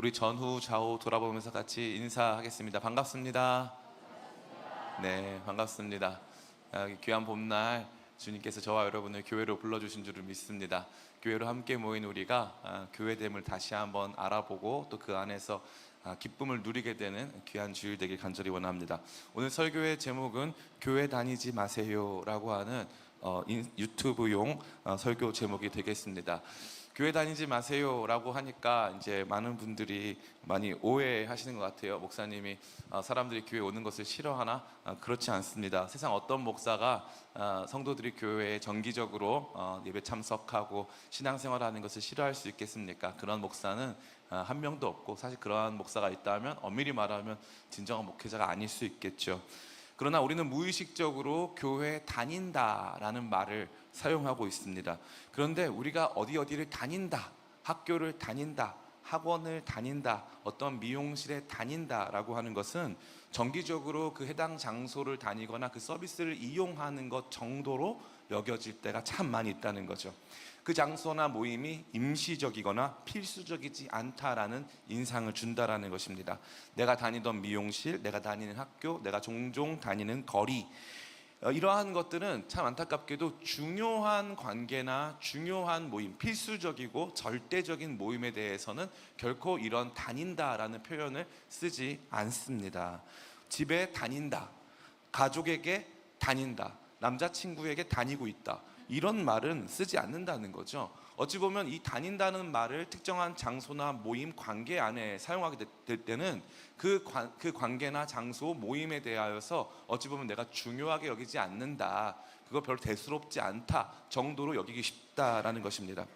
우리 전후 좌우 돌아보면서 같이 인사하겠습니다. 반갑습니다. 네, 반갑습니다. 귀한 봄날 주님께서 저와 여러분을 교회로 불러주신 줄을 믿습니다. 교회로 함께 모인 우리가 교회됨을 다시 한번 알아보고 또 그 안에서 기쁨을 누리게 되는 귀한 주일 되길 간절히 원합니다. 오늘 설교의 제목은 교회 다니지 마세요라고 하는 유튜브용 설교 제목이 되겠습니다. 교회 다니지 마세요라고 하니까 이제 많은 분들이 많이 오해하시는 것 같아요. 목사님이 사람들이 교회 오는 것을 싫어하나? 그렇지 않습니다. 세상 어떤 목사가 성도들이 교회에 정기적으로 예배 참석하고 신앙생활하는 것을 싫어할 수 있겠습니까? 그런 목사는 한 명도 없고, 사실 그러한 목사가 있다면 엄밀히 말하면 진정한 목회자가 아닐 수 있겠죠. 그러나 우리는 무의식적으로 교회에 다닌다라는 말을 사용하고 있습니다. 그런데 우리가 어디를 다닌다, 학교를 다닌다, 학원을 다닌다, 어떤 미용실에 다닌다라고 하는 것은 정기적으로 그 해당 장소를 다니거나 그 서비스를 이용하는 것 정도로 여겨질 때가 참 많이 있다는 거죠. 그 장소나 모임이 임시적이거나 필수적이지 않다라는 인상을 준다라는 것입니다. 내가 다니던 미용실, 내가 다니는 학교, 내가 종종 다니는 거리, 이러한 것들은 참 안타깝게도 중요한 관계나 중요한 모임, 필수적이고 절대적인 모임에 대해서는 결코 이런 다닌다라는 표현을 쓰지 않습니다. 집에 다닌다, 가족에게 다닌다, 남자친구에게 다니고 있다, 이런 말은 쓰지 않는다는 거죠. 어찌 보면 이 다닌다는 말을 특정한 장소나 모임, 관계 안에 사용하게 될 때는 그 관계나 장소, 모임에 대하여서 어찌 보면 내가 중요하게 여기지 않는다, 그거 별로 대수롭지 않다 정도로 여기기 쉽다라는 것입니다.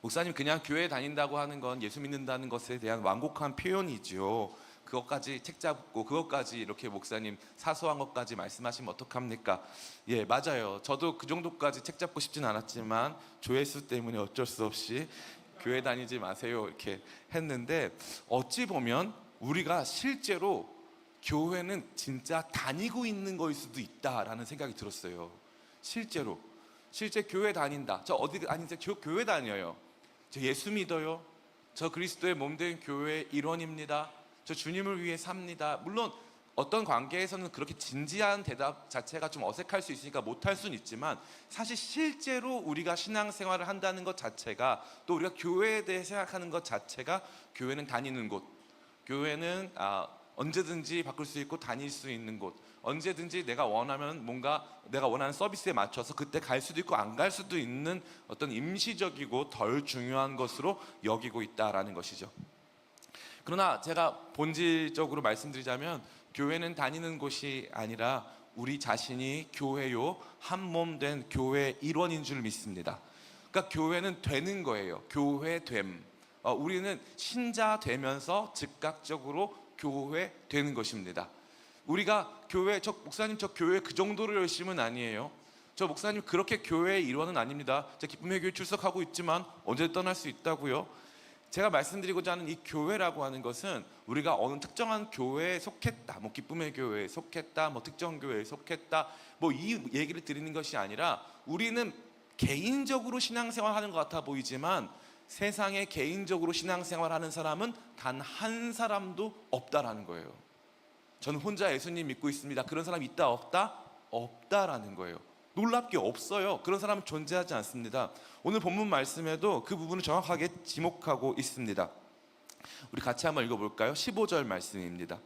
목사님, 그냥 교회 다닌다고 하는 건 예수 믿는다는 것에 대한 완곡한 표현이죠. 그것까지 책 잡고 그것까지 이렇게 목사님 사소한 것까지 말씀하시면 어떡합니까? 예, 맞아요. 저도 그 정도까지 책 잡고 싶진 않았지만 조회수 때문에 어쩔 수 없이 교회 다니지 마세요 이렇게 했는데, 어찌 보면 우리가 실제로 교회는 진짜 다니고 있는 거일 수도 있다라는 생각이 들었어요. 실제 교회 다닌다. 저 어디 다니세요? 저 교회 다녀요. 저 예수 믿어요. 저 그리스도의 몸된 교회의 일원입니다. 저 주님을 위해 삽니다. 물론 어떤 관계에서는 그렇게 진지한 대답 자체가 좀 어색할 수 있으니까 못할 수는 있지만, 사실 실제로 우리가 신앙생활을 한다는 것 자체가, 또 우리가 교회에 대해 생각하는 것 자체가, 교회는 다니는 곳, 교회는 언제든지 바꿀 수 있고 다닐 수 있는 곳, 언제든지 내가 원하면 뭔가 내가 원하는 서비스에 맞춰서 그때 갈 수도 있고 안 갈 수도 있는 어떤 임시적이고 덜 중요한 것으로 여기고 있다라는 것이죠. 그러나 제가 본질적으로 말씀드리자면, 교회는 다니는 곳이 아니라 우리 자신이 교회요, 한 몸 된 교회의 일원인 줄 믿습니다. 그러니까 교회는 되는 거예요. 교회됨. 우리는 신자 되면서 즉각적으로 교회 되는 것입니다. 우리가 교회, 저 목사님 저 교회 그 정도로 열심은 아니에요. 저 목사님 그렇게 교회의 일원은 아닙니다. 저 기쁨의 교회 출석하고 있지만 언제 떠날 수 있다고요? 제가 말씀드리고자 하는 이 교회라고 하는 것은 우리가 어느 특정한 교회에 속했다, 뭐 기쁨의 교회에 속했다, 뭐 특정 교회에 속했다, 뭐 이 얘기를 드리는 것이 아니라, 우리는 개인적으로 신앙생활하는 것 같아 보이지만 세상에 개인적으로 신앙생활하는 사람은 단 한 사람도 없다라는 거예요. 저는 혼자 예수님 믿고 있습니다. 그런 사람 있다 없다? 없다라는 거예요. 놀랍게 없어요. 그런 사람은 존재하지 않습니다. 오늘 본문 말씀에도 그 부분을 정확하게 지목하고 있습니다. 우리 같이 한번 읽어볼까요? 15절 말씀입니다.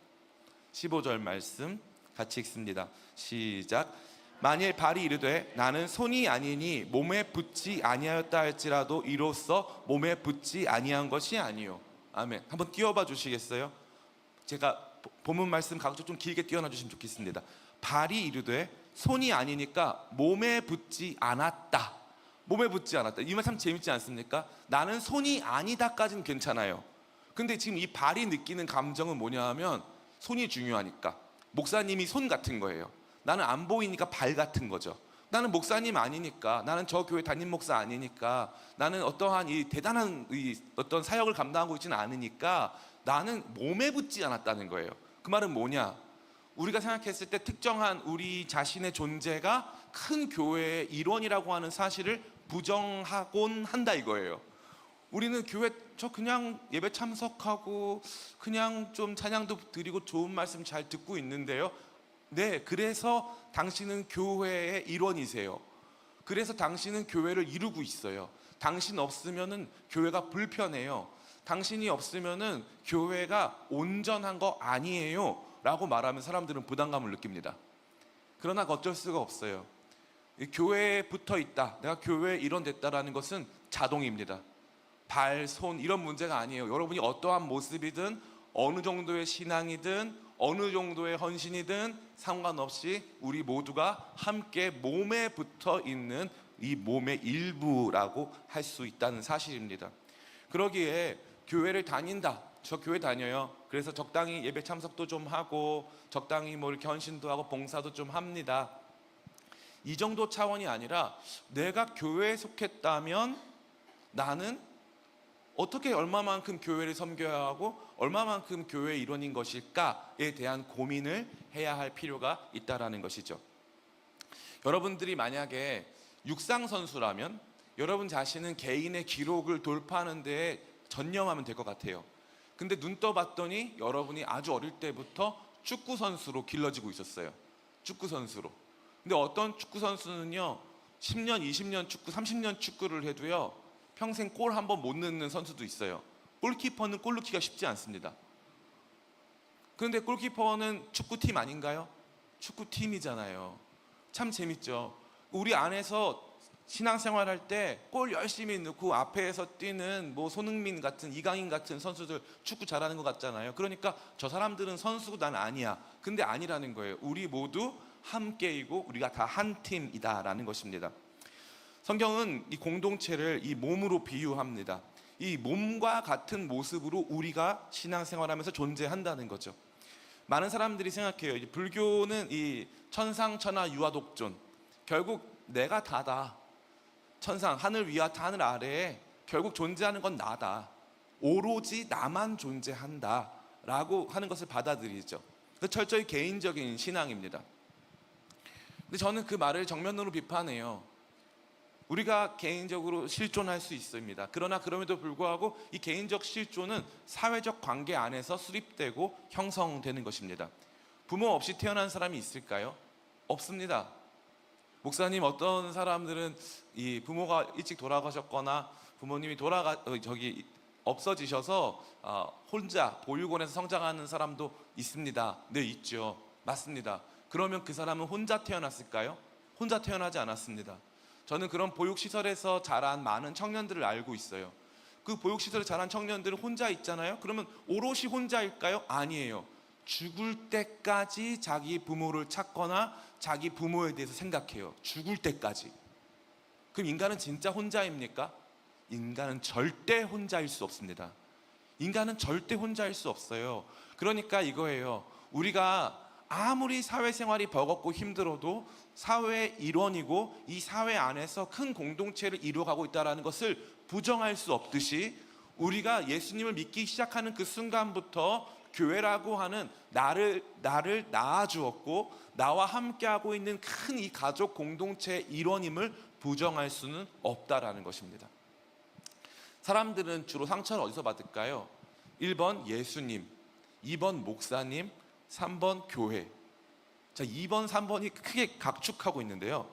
15절 말씀 같이 읽습니다. 시작. 만일 발이 이르되 나는 손이 아니니 몸에 붙지 아니하였다 할지라도 이로써 몸에 붙지 아니한 것이 아니요. 아멘. 한번 띄워봐 주시겠어요? 제가 본문 말씀 각각 좀 길게 띄워놔 주시면 좋겠습니다. 발이 이르되 손이 아니니까 몸에 붙지 않았다. 몸에 붙지 않았다. 이 말 참 재밌지 않습니까? 나는 손이 아니다까지는 괜찮아요. 근데 지금 이 발이 느끼는 감정은 뭐냐 하면, 손이 중요하니까 목사님이 손 같은 거예요. 나는 안 보이니까 발 같은 거죠. 나는 목사님 아니니까, 나는 저 교회 담임 목사 아니니까, 나는 어떠한 이 대단한 어떤 사역을 감당하고 있지는 않으니까 나는 몸에 붙지 않았다는 거예요. 그 말은 뭐냐? 우리가 생각했을 때 특정한 우리 자신의 존재가 큰 교회의 일원이라고 하는 사실을 부정하곤 한다 이거예요. 우리는 교회 저 그냥 예배 참석하고 그냥 좀 찬양도 드리고 좋은 말씀 잘 듣고 있는데요. 네, 그래서 당신은 교회의 일원이세요. 그래서 당신은 교회를 이루고 있어요. 당신 없으면은 교회가 불편해요. 당신이 없으면은 교회가 온전한 거 아니에요 라고 말하면 사람들은 부담감을 느낍니다. 그러나 어쩔 수가 없어요. 교회에 붙어 있다, 내가 교회에 일원됐다라는 것은 자동입니다. 발, 손 이런 문제가 아니에요. 여러분이 어떠한 모습이든 어느 정도의 신앙이든 어느 정도의 헌신이든 상관없이 우리 모두가 함께 몸에 붙어 있는 이 몸의 일부라고 할 수 있다는 사실입니다. 그러기에 교회를 다닌다, 저 교회 다녀요, 그래서 적당히 예배 참석도 좀 하고 적당히 뭐 이렇게 헌신도 하고 봉사도 좀 합니다, 이 정도 차원이 아니라 내가 교회에 속했다면 나는 어떻게 얼마만큼 교회를 섬겨야 하고 얼마만큼 교회의 일원인 것일까에 대한 고민을 해야 할 필요가 있다라는 것이죠. 여러분들이 만약에 육상 선수라면 여러분 자신은 개인의 기록을 돌파하는 데 전념하면 될 것 같아요. 근데 눈 떠봤더니 여러분이 아주 어릴 때부터 축구 선수로 길러지고 있었어요. 축구 선수로. 근데 어떤 축구 선수는요 10년, 20년 축구, 30년 축구를 해도요 평생 골 한 번 못 넣는 선수도 있어요. 골키퍼는 골 넣기가 쉽지 않습니다. 그런데 골키퍼는 축구팀 아닌가요? 축구팀이잖아요. 참 재밌죠. 우리 안에서 신앙생활 할 때 골 열심히 넣고 앞에서 뛰는 뭐 손흥민 같은, 이강인 같은 선수들 축구 잘하는 것 같잖아요. 그러니까 저 사람들은 선수고 난 아니야. 근데 아니라는 거예요. 우리 모두 함께이고 우리가 다 한 팀이다라는 것입니다. 성경은 이 공동체를 이 몸으로 비유합니다. 이 몸과 같은 모습으로 우리가 신앙생활하면서 존재한다는 거죠. 많은 사람들이 생각해요. 이 불교는 이 천상천하 유아독존, 결국 내가 다다. 천상, 하늘 위와 하늘 아래에 결국 존재하는 건 나다. 오로지 나만 존재한다 라고 하는 것을 받아들이죠. 철저히 개인적인 신앙입니다. 근데 저는 그 말을 정면으로 비판해요. 우리가 개인적으로 실존할 수 있습니다. 그러나 그럼에도 불구하고 이 개인적 실존은 사회적 관계 안에서 수립되고 형성되는 것입니다. 부모 없이 태어난 사람이 있을까요? 없습니다. 목사님, 어떤 사람들은 이 부모가 일찍 돌아가셨거나 부모님이 없어지셔서 혼자 보육원에서 성장하는 사람도 있습니다. 네, 있죠. 맞습니다. 그러면 그 사람은 혼자 태어났을까요? 혼자 태어나지 않았습니다. 저는 그런 보육시설에서 자란 많은 청년들을 알고 있어요. 그 보육시설에 자란 청년들은 혼자 있잖아요. 그러면 오롯이 혼자일까요? 아니에요. 죽을 때까지 자기 부모를 찾거나 자기 부모에 대해서 생각해요. 죽을 때까지. 그럼 인간은 진짜 혼자입니까? 인간은 절대 혼자일 수 없습니다. 인간은 절대 혼자일 수 없어요. 그러니까 이거예요. 우리가 아무리 사회생활이 버겁고 힘들어도 사회의 일원이고 이 사회 안에서 큰 공동체를 이루어가고 있다는 것을 부정할 수 없듯이 우리가 예수님을 믿기 시작하는 그 순간부터 교회라고 하는 나를 낳아주었고 나와 함께하고 있는 큰 이 가족 공동체의 일원임을 부정할 수는 없다라는 것입니다. 사람들은 주로 상처를 어디서 받을까요? 1번 예수님, 2번 목사님, 3번 교회. 자, 2번, 3번이 크게 각축하고 있는데요.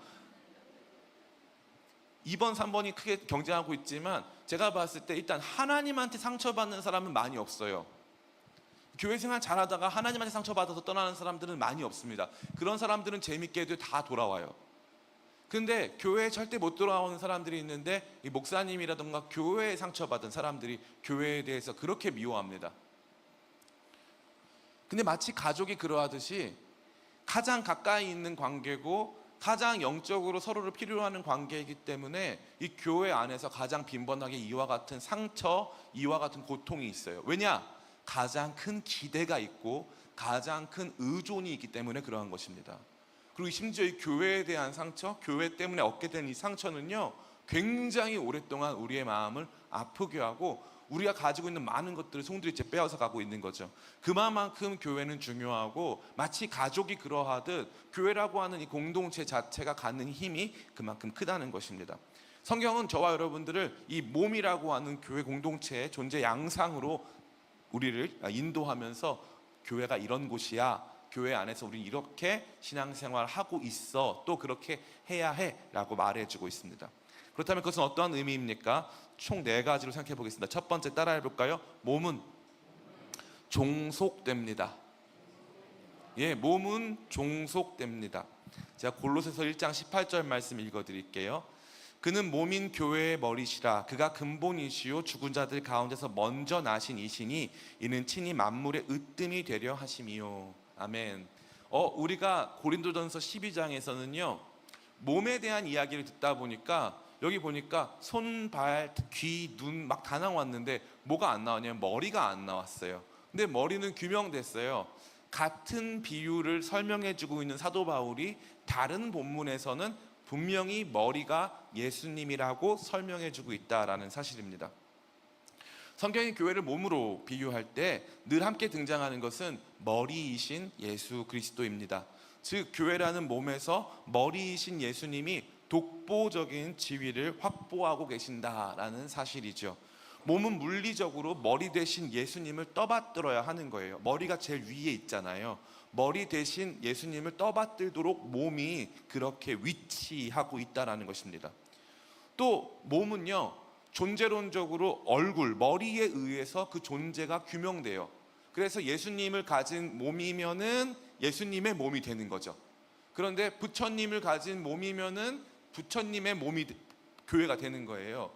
2번, 3번이 크게 경쟁하고 있지만 제가 봤을 때 일단 하나님한테 상처받는 사람은 많이 없어요. 교회 생활 잘하다가 하나님한테 상처받아서 떠나는 사람들은 많이 없습니다. 그런 사람들은 재밌게도 다 돌아와요. 근데 교회에 절대 못 돌아오는 사람들이 있는데 이 목사님이라든가 교회에 상처받은 사람들이 교회에 대해서 그렇게 미워합니다. 근데 마치 가족이 그러하듯이 가장 가까이 있는 관계고 가장 영적으로 서로를 필요로 하는 관계이기 때문에 이 교회 안에서 가장 빈번하게 이와 같은 상처, 이와 같은 고통이 있어요. 왜냐? 가장 큰 기대가 있고 가장 큰 의존이 있기 때문에 그러한 것입니다. 그리고 심지어 이 교회에 대한 상처, 교회 때문에 얻게 된 이 상처는요 굉장히 오랫동안 우리의 마음을 아프게 하고 우리가 가지고 있는 많은 것들을 송두리째 빼앗아 가고 있는 거죠. 그만큼 교회는 중요하고 마치 가족이 그러하듯 교회라고 하는 이 공동체 자체가 갖는 힘이 그만큼 크다는 것입니다. 성경은 저와 여러분들을 이 몸이라고 하는 교회 공동체의 존재 양상으로 우리를 인도하면서 교회가 이런 곳이야, 교회 안에서 우리는 이렇게 신앙생활을 하고 있어, 또 그렇게 해야 해 라고 말해주고 있습니다. 그렇다면 그것은 어떠한 의미입니까? 총 4가지로 생각해 보겠습니다. 첫 번째, 따라해 볼까요? 몸은 종속됩니다. 예, 몸은 종속됩니다. 제가 골로새서 1장 18절 말씀 읽어드릴게요. 그는 몸인 교회의 머리시라. 그가 근본이시요 죽은 자들 가운데서 먼저 나신 이시니 이는 친히 만물의 으뜸이 되려 하심이요. 아멘. 우리가 고린도전서 12장에서는요 몸에 대한 이야기를 듣다 보니까 여기 보니까 손, 발, 귀, 눈 막 다 나왔는데 뭐가 안 나왔냐면 머리가 안 나왔어요. 근데 머리는 규명됐어요. 같은 비유를 설명해주고 있는 사도 바울이 다른 본문에서는 분명히 머리가 예수님이라고 설명해주고 있다라는 사실입니다. 성경이 교회를 몸으로 비유할 때 늘 함께 등장하는 것은 머리이신 예수 그리스도입니다. 즉 교회라는 몸에서 머리이신 예수님이 독보적인 지위를 확보하고 계신다라는 사실이죠. 몸은 물리적으로 머리 대신 예수님을 떠받들어야 하는 거예요. 머리가 제일 위에 있잖아요. 머리 대신 예수님을 떠받들도록 몸이 그렇게 위치하고 있다는 것입니다. 또 몸은요 존재론적으로 얼굴, 머리에 의해서 그 존재가 규명돼요. 그래서 예수님을 가진 몸이면은 예수님의 몸이 되는 거죠. 그런데 부처님을 가진 몸이면은 부처님의 몸이 교회가 되는 거예요.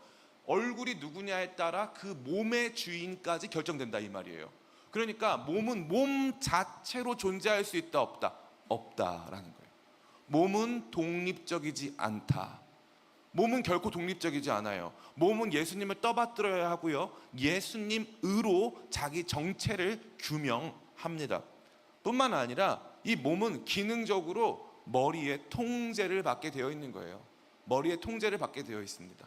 얼굴이 누구냐에 따라 그 몸의 주인까지 결정된다 이 말이에요. 그러니까 몸은 몸 자체로 존재할 수 있다 없다? 없다라는 거예요. 몸은 독립적이지 않다. 몸은 결코 독립적이지 않아요. 몸은 예수님을 떠받들어야 하고요 예수님으로 자기 정체를 규명합니다. 뿐만 아니라 이 몸은 기능적으로 머리의 통제를 받게 되어 있는 거예요. 머리의 통제를 받게 되어 있습니다.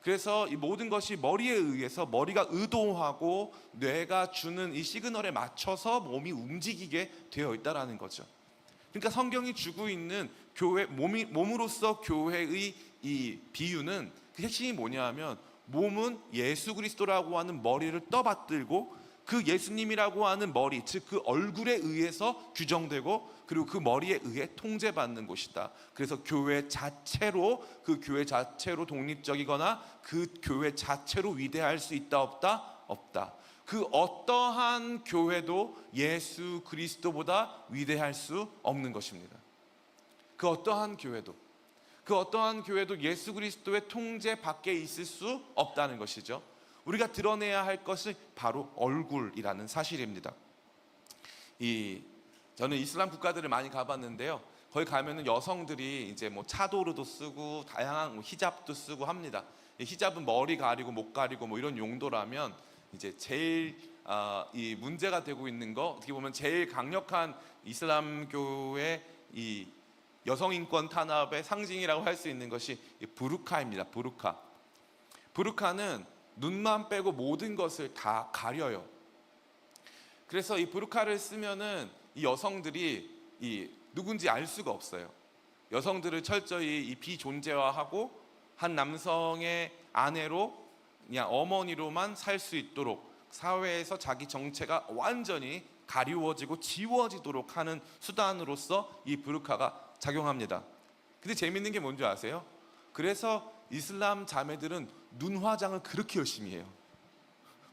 그래서 이 모든 것이 머리에 의해서 머리가 의도하고 뇌가 주는 이 시그널에 맞춰서 몸이 움직이게 되어 있다는 거죠. 그러니까 성경이 주고 있는 교회 몸으로서 교회의 이 비유는 그 핵심이 뭐냐 하면 몸은 예수 그리스도라고 하는 머리를 떠받들고 그 예수님이라고 하는 머리, 즉 그 얼굴에 의해서 규정되고 그리고 그 머리에 의해 통제받는 곳이다. 그래서 교회 자체로 그 교회 자체로 독립적이거나 그 교회 자체로 위대할 수 있다 없다? 없다. 그 어떠한 교회도 예수 그리스도보다 위대할 수 없는 것입니다. 그 어떠한 교회도 예수 그리스도의 통제 밖에 있을 수 없다는 것이죠. 우리가 드러내야 할 것이 바로 얼굴이라는 사실입니다. 저는 이슬람 국가들을 많이 가봤는데요. 거기 가면은 여성들이 이제 뭐 차도르도 쓰고 다양한 히잡도 쓰고 합니다. 히잡은 머리 가리고 목 가리고 뭐 이런 용도라면 이제 제일 이 문제가 되고 있는 거 어떻게 보면 제일 강력한 이슬람교의 이 여성 인권 탄압의 상징이라고 할 수 있는 것이 부르카입니다. 부르카는 눈만 빼고 모든 것을 다 가려요. 그래서 이 부르카를 쓰면은 이 여성들이 이 누군지 알 수가 없어요. 여성들을 철저히 이 비존재화하고 한 남성의 아내로 그냥 어머니로만 살 수 있도록 사회에서 자기 정체가 완전히 가리워지고 지워지도록 하는 수단으로서 이 부르카가 작용합니다. 근데 재밌는 게 뭔지 아세요? 그래서 이슬람 자매들은 눈 화장을 그렇게 열심히 해요.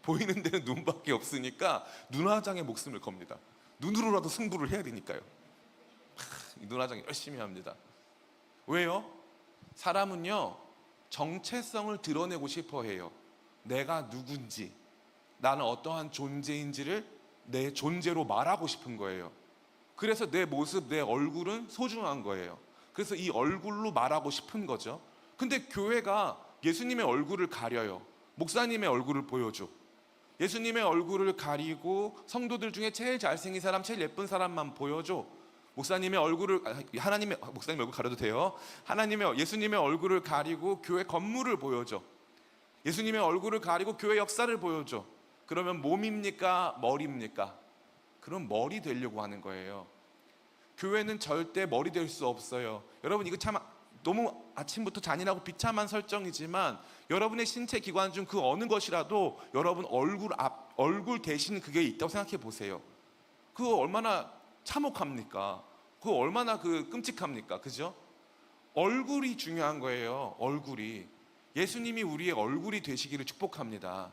보이는 데는 눈밖에 없으니까 눈 화장에 목숨을 겁니다. 눈으로라도 승부를 해야 되니까요. 눈 화장 열심히 합니다. 왜요? 사람은요 정체성을 드러내고 싶어 해요. 내가 누군지, 나는 어떠한 존재인지를 내 존재로 말하고 싶은 거예요. 그래서 내 모습, 내 얼굴은 소중한 거예요. 그래서 이 얼굴로 말하고 싶은 거죠. 근데 교회가 예수님의 얼굴을 가려요. 목사님의 얼굴을 보여줘. 예수님의 얼굴을 가리고 성도들 중에 제일 잘생긴 사람, 제일 예쁜 사람만 보여줘. 목사님의 얼굴을 목사님 얼굴 가려도 돼요. 예수님의 얼굴을 가리고 교회 건물을 보여줘. 예수님의 얼굴을 가리고 교회 역사를 보여줘. 그러면 몸입니까? 머리입니까? 그럼 머리 되려고 하는 거예요. 교회는 절대 머리 될 수 없어요. 여러분 이거 참 너무 아침부터 잔인하고 비참한 설정이지만 여러분의 신체 기관 중 그 어느 것이라도 여러분 얼굴 대신 그게 있다고 생각해 보세요. 그거 얼마나 참혹합니까? 그거 얼마나 끔찍합니까? 그죠? 얼굴이 중요한 거예요. 얼굴이. 예수님이 우리의 얼굴이 되시기를 축복합니다.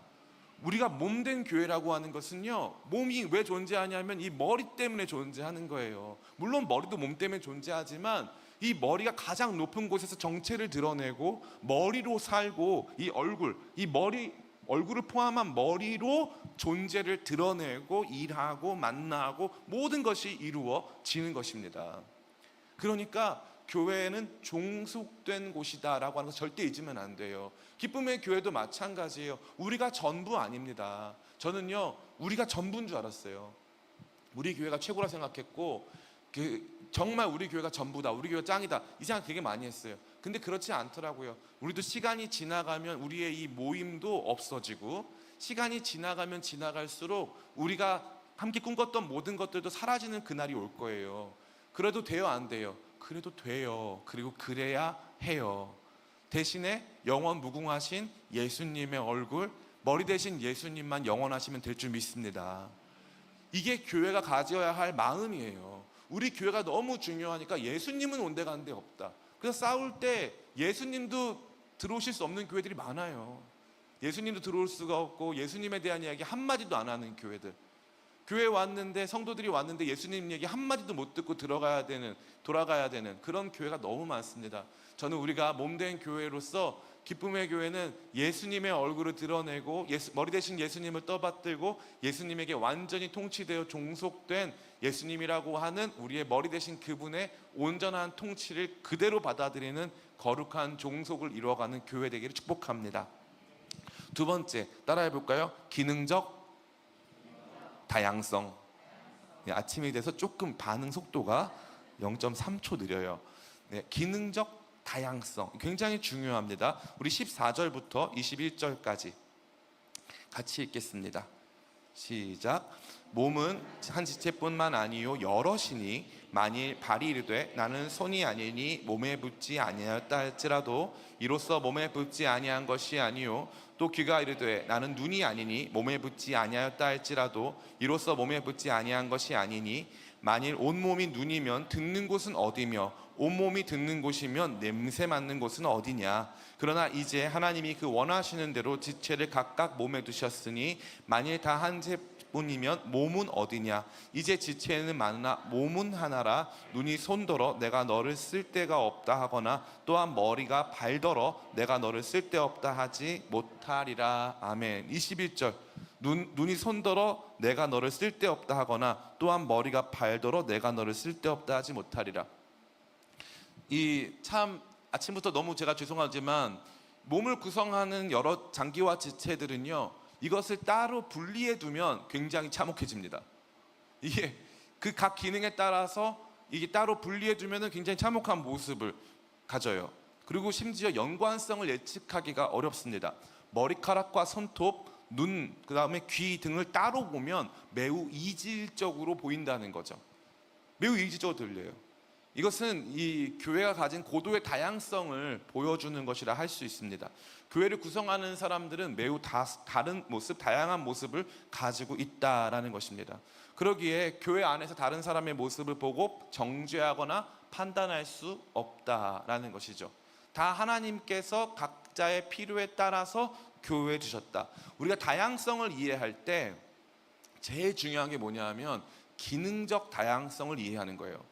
우리가 몸된 교회라고 하는 것은요, 몸이 왜 존재하냐면 이 머리 때문에 존재하는 거예요. 물론 머리도 몸 때문에 존재하지만 이 머리가 가장 높은 곳에서 정체를 드러내고 머리로 살고 이 얼굴을 포함한 머리로 존재를 드러내고 일하고 만나고 모든 것이 이루어지는 것입니다. 그러니까 교회는 종속된 곳이다라고 하는 거 절대 잊으면 안 돼요. 기쁨의 교회도 마찬가지예요. 우리가 전부 아닙니다. 저는요, 우리가 전부인 줄 알았어요. 우리 교회가 최고라 생각했고, 정말 우리 교회가 전부다, 우리 교회가 짱이다, 이 생각 되게 많이 했어요. 근데 그렇지 않더라고요. 우리도 시간이 지나가면 우리의 이 모임도 없어지고, 시간이 지나가면 지나갈수록 우리가 함께 꿈꿨던 모든 것들도 사라지는 그날이 올 거예요. 그래도 돼요, 안 돼요? 그래도 돼요. 그리고 그래야 해요. 대신에 영원 무궁하신 예수님의 얼굴, 머리 대신 예수님만 영원하시면 될 줄 믿습니다. 이게 교회가 가져야 할 마음이에요. 우리 교회가 너무 중요하니까 예수님은 온데간데 없다. 그래서 싸울 때 예수님도 들어오실 수 없는 교회들이 많아요. 예수님도 들어올 수가 없고 예수님에 대한 이야기 한마디도 안 하는 교회들. 교회 왔는데, 성도들이 왔는데 예수님 얘기 한마디도 못 듣고 돌아가야 되는 그런 교회가 너무 많습니다. 저는 우리가 몸된 교회로서 기쁨의 교회는 예수님의 얼굴을 드러내고 머리 대신 예수님을 떠받들고 예수님에게 완전히 통치되어 종속된 예수님이라고 하는 우리의 머리 대신 그분의 온전한 통치를 그대로 받아들이는 거룩한 종속을 이루어가는 교회 되기를 축복합니다. 두 번째, 따라해 볼까요? 기능적 다양성. 아침이 돼서 조금 반응 속도가 0.3초 느려요. 네, 기능적 다양성 굉장히 중요합니다. 우리 14절부터 21절까지 같이 읽겠습니다. 시작. 몸은 한 지체뿐만 아니요 여럿이니 만일 발이 이르되 나는 손이 아니니 몸에 붙지 아니하였다 할지라도 이로써 몸에 붙지 아니한 것이 아니요 또 귀가 이르되 나는 눈이 아니니 몸에 붙지 아니하였다 할지라도 이로써 몸에 붙지 아니한 것이 아니니 만일 온몸이 눈이면 듣는 곳은 어디며 온몸이 듣는 곳이면 냄새 맡는 곳은 어디냐. 그러나 이제 하나님이 그 원하시는 대로 지체를 각각 몸에 두셨으니 만일 다 한 뿐이면 몸은 어디냐. 이제 지체는 많으나 몸은 하나라. 눈이 손더러 내가 너를 쓸데가 없다 하거나 또한 머리가 발더러 내가 너를 쓸데없다 하지 못하리라. 아멘. 21절. 눈이 손더러 내가 너를 쓸데없다 하거나 또한 머리가 발더러 내가 너를 쓸데없다 하지 못하리라. 이 참 아침부터 너무 제가 죄송하지만 몸을 구성하는 여러 장기와 지체들은요, 이것을 따로 분리해 두면 굉장히 참혹해집니다. 이게 그 각 기능에 따라서 이게 따로 분리해 두면 굉장히 참혹한 모습을 가져요. 그리고 심지어 연관성을 예측하기가 어렵습니다. 머리카락과 손톱, 눈, 그 다음에 귀 등을 따로 보면 매우 이질적으로 보인다는 거죠. 매우 이질적으로 들려요. 이것은 이 교회가 가진 고도의 다양성을 보여주는 것이라 할 수 있습니다. 교회를 구성하는 사람들은 매우 다른 모습, 다양한 모습을 가지고 있다라는 것입니다. 그러기에 교회 안에서 다른 사람의 모습을 보고 정죄하거나 판단할 수 없다라는 것이죠. 다 하나님께서 각자의 필요에 따라서 교회에 주셨다. 우리가 다양성을 이해할 때 제일 중요한 게 뭐냐면 기능적 다양성을 이해하는 거예요.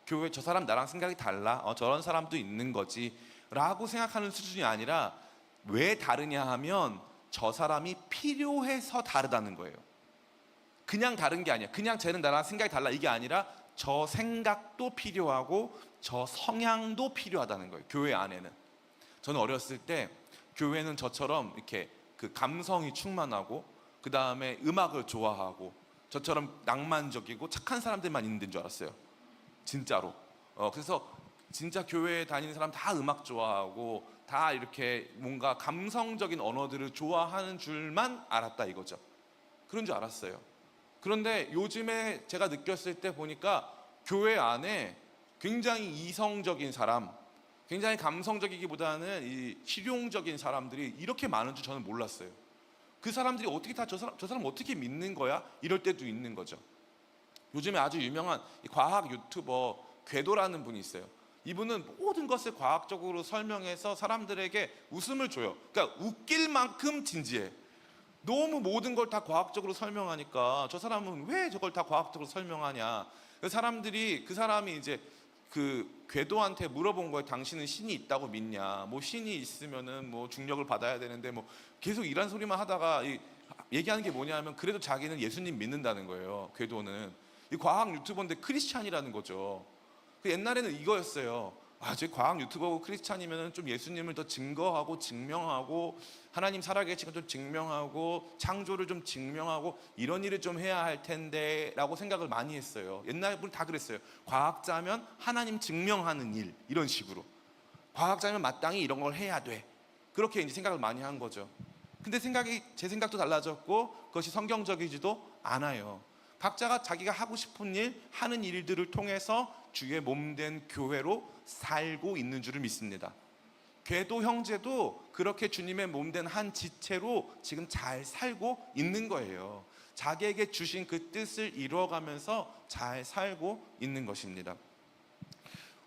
교회 저 사람 나랑 생각이 달라, 저런 사람도 있는 거지 라고 생각하는 수준이 아니라 왜 다르냐 하면 저 사람이 필요해서 다르다는 거예요. 그냥 다른 게 아니야. 그냥 쟤는 나랑 생각이 달라 이게 아니라 저 생각도 필요하고 저 성향도 필요하다는 거예요. 교회 안에는. 저는 어렸을 때 교회는 저처럼 이렇게 그 감성이 충만하고 그 다음에 음악을 좋아하고 저처럼 낭만적이고 착한 사람들만 있는 데인 줄 알았어요. 진짜로. 그래서 진짜 교회에 다니는 사람 다 음악 좋아하고 다 이렇게 뭔가 감성적인 언어들을 좋아하는 줄만 알았다 이거죠. 그런 줄 알았어요. 그런데 요즘에 제가 느꼈을 때 보니까 교회 안에 굉장히 이성적인 사람, 굉장히 감성적이기보다는 이 실용적인 사람들이 이렇게 많은 줄 저는 몰랐어요. 그 사람들이 어떻게 다 저 사람 어떻게 믿는 거야? 이럴 때도 있는 거죠. 요즘에 아주 유명한 과학 유튜버 궤도라는 분이 있어요. 이분은 모든 것을 과학적으로 설명해서 사람들에게 웃음을 줘요. 그러니까 웃길 만큼 진지해. 너무 모든 걸 다 과학적으로 설명하니까 저 사람은 왜 저걸 다 과학적으로 설명하냐. 그 사람이 이제 그 궤도한테 물어본 거예요. 당신은 신이 있다고 믿냐? 뭐 신이 있으면은 뭐 중력을 받아야 되는데 뭐 계속 이런 소리만 하다가 얘기하는 게 뭐냐면 그래도 자기는 예수님 믿는다는 거예요. 궤도는 이 과학 유튜버인데 크리스찬이라는 거죠. 그 옛날에는 이거였어요. 저 과학 유튜버고 크리스찬이면 좀 예수님을 더 증거하고 증명하고 하나님 살아계신 걸 좀 증명하고 창조를 좀 증명하고 이런 일을 좀 해야 할 텐데 라고 생각을 많이 했어요. 옛날 분 다 그랬어요. 과학자면 하나님 증명하는 일, 이런 식으로. 과학자면 마땅히 이런 걸 해야 돼. 그렇게 이제 생각을 많이 한 거죠. 근데 제 생각도 달라졌고 그것이 성경적이지도 않아요. 각자가 자기가 하고 싶은 일, 하는 일들을 통해서 주의 몸된 교회로 살고 있는 줄을 믿습니다. 궤도 형제도 그렇게 주님의 몸된 한 지체로 지금 잘 살고 있는 거예요. 자기에게 주신 그 뜻을 이루어가면서 잘 살고 있는 것입니다.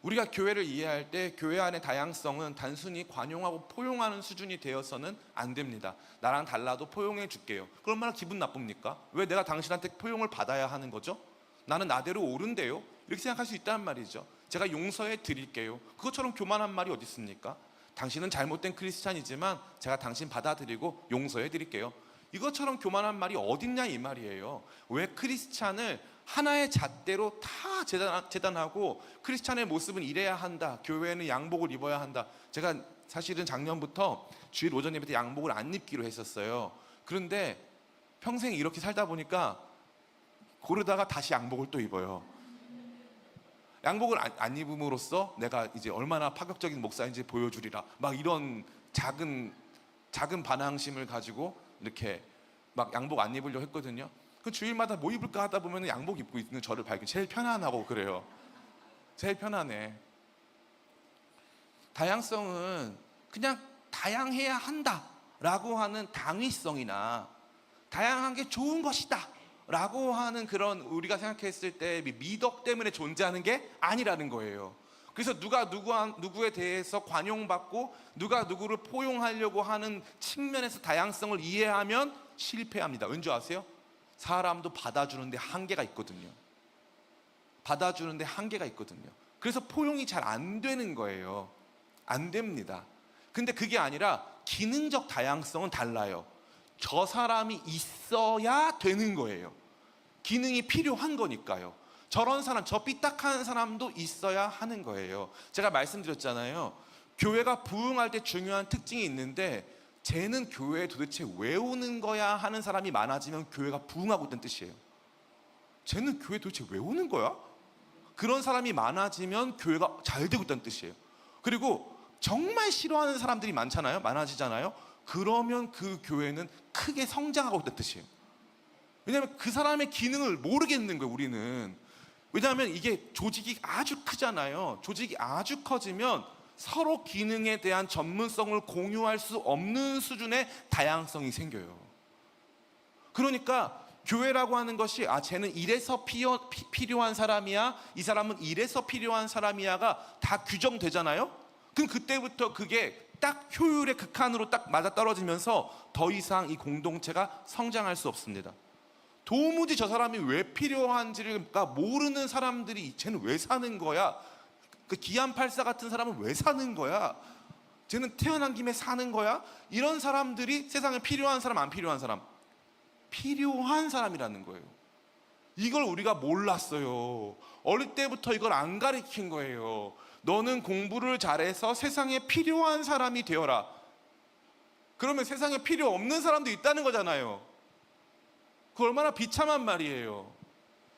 우리가 교회를 이해할 때 교회 안의 다양성은 단순히 관용하고 포용하는 수준이 되어서는 안 됩니다. 나랑 달라도 포용해 줄게요. 그럼 얼마나 기분 나쁩니까? 왜 내가 당신한테 포용을 받아야 하는 거죠? 나는 나대로 옳은데요? 이렇게 생각할 수 있다는 말이죠. 제가 용서해 드릴게요. 그것처럼 교만한 말이 어디 있습니까? 당신은 잘못된 크리스찬이지만 제가 당신 받아들이고 용서해 드릴게요. 이것처럼 교만한 말이 어딨냐 이 말이에요. 왜 크리스찬을 하나의 잣대로 다 재단하고 크리스찬의 모습은 이래야 한다, 교회는 양복을 입어야 한다. 제가 사실은 작년부터 주일 오전 예배 때 양복을 안 입기로 했었어요. 그런데 평생 이렇게 살다 보니까 고르다가 다시 양복을 또 입어요. 양복을 안 입음으로써 내가 이제 얼마나 파격적인 목사인지 보여주리라, 막 이런 작은 반항심을 가지고 이렇게 막 양복 안 입으려고 했거든요. 그 주일마다 뭐 입을까 하다 보면 양복 입고 있는 저를 발견. 제일 편안하고 그래요. 제일 편안해. 다양성은 그냥 다양해야 한다라고 하는 당위성이나 다양한 게 좋은 것이다 라고 하는 그런 우리가 생각했을 때 미덕 때문에 존재하는 게 아니라는 거예요. 그래서 누가 누구에 대해서 관용받고 누가 누구를 포용하려고 하는 측면에서 다양성을 이해하면 실패합니다. 왠지 아세요? 사람도 받아주는데 한계가 있거든요. 받아주는데 한계가 있거든요. 그래서 포용이 잘 안 되는 거예요. 안 됩니다. 근데 그게 아니라 기능적 다양성은 달라요. 저 사람이 있어야 되는 거예요. 기능이 필요한 거니까요. 저런 사람, 저 삐딱한 사람도 있어야 하는 거예요. 제가 말씀드렸잖아요. 교회가 부흥할 때 중요한 특징이 있는데 쟤는 교회에 도대체 왜 오는 거야 하는 사람이 많아지면 교회가 부흥하고 있다는 뜻이에요. 쟤는 교회 도대체 왜 오는 거야? 그런 사람이 많아지면 교회가 잘 되고 있다는 뜻이에요. 그리고 정말 싫어하는 사람들이 많아지잖아요. 그러면 그 교회는 크게 성장하고 있다는 뜻이에요. 왜냐하면 그 사람의 기능을 모르겠는 거예요, 우리는. 왜냐하면 이게 조직이 아주 크잖아요. 조직이 아주 커지면 서로 기능에 대한 전문성을 공유할 수 없는 수준의 다양성이 생겨요. 그러니까 교회라고 하는 것이 쟤는 이래서 필요한 사람이야, 이 사람은 이래서 필요한 사람이야가 다 규정되잖아요. 그럼 그때부터 그게 딱 효율의 극한으로 딱 맞아떨어지면서 더 이상 이 공동체가 성장할 수 없습니다. 도무지 저 사람이 왜 필요한지를 모르는 사람들이 쟤는 왜 사는 거야? 그 기안84 같은 사람은 왜 사는 거야? 쟤는 태어난 김에 사는 거야? 이런 사람들이 세상에 필요한 사람, 안 필요한 사람? 필요한 사람이라는 거예요. 이걸 우리가 몰랐어요. 어릴 때부터 이걸 안 가르친 거예요. 너는 공부를 잘해서 세상에 필요한 사람이 되어라. 그러면 세상에 필요 없는 사람도 있다는 거잖아요. 그 얼마나 비참한 말이에요.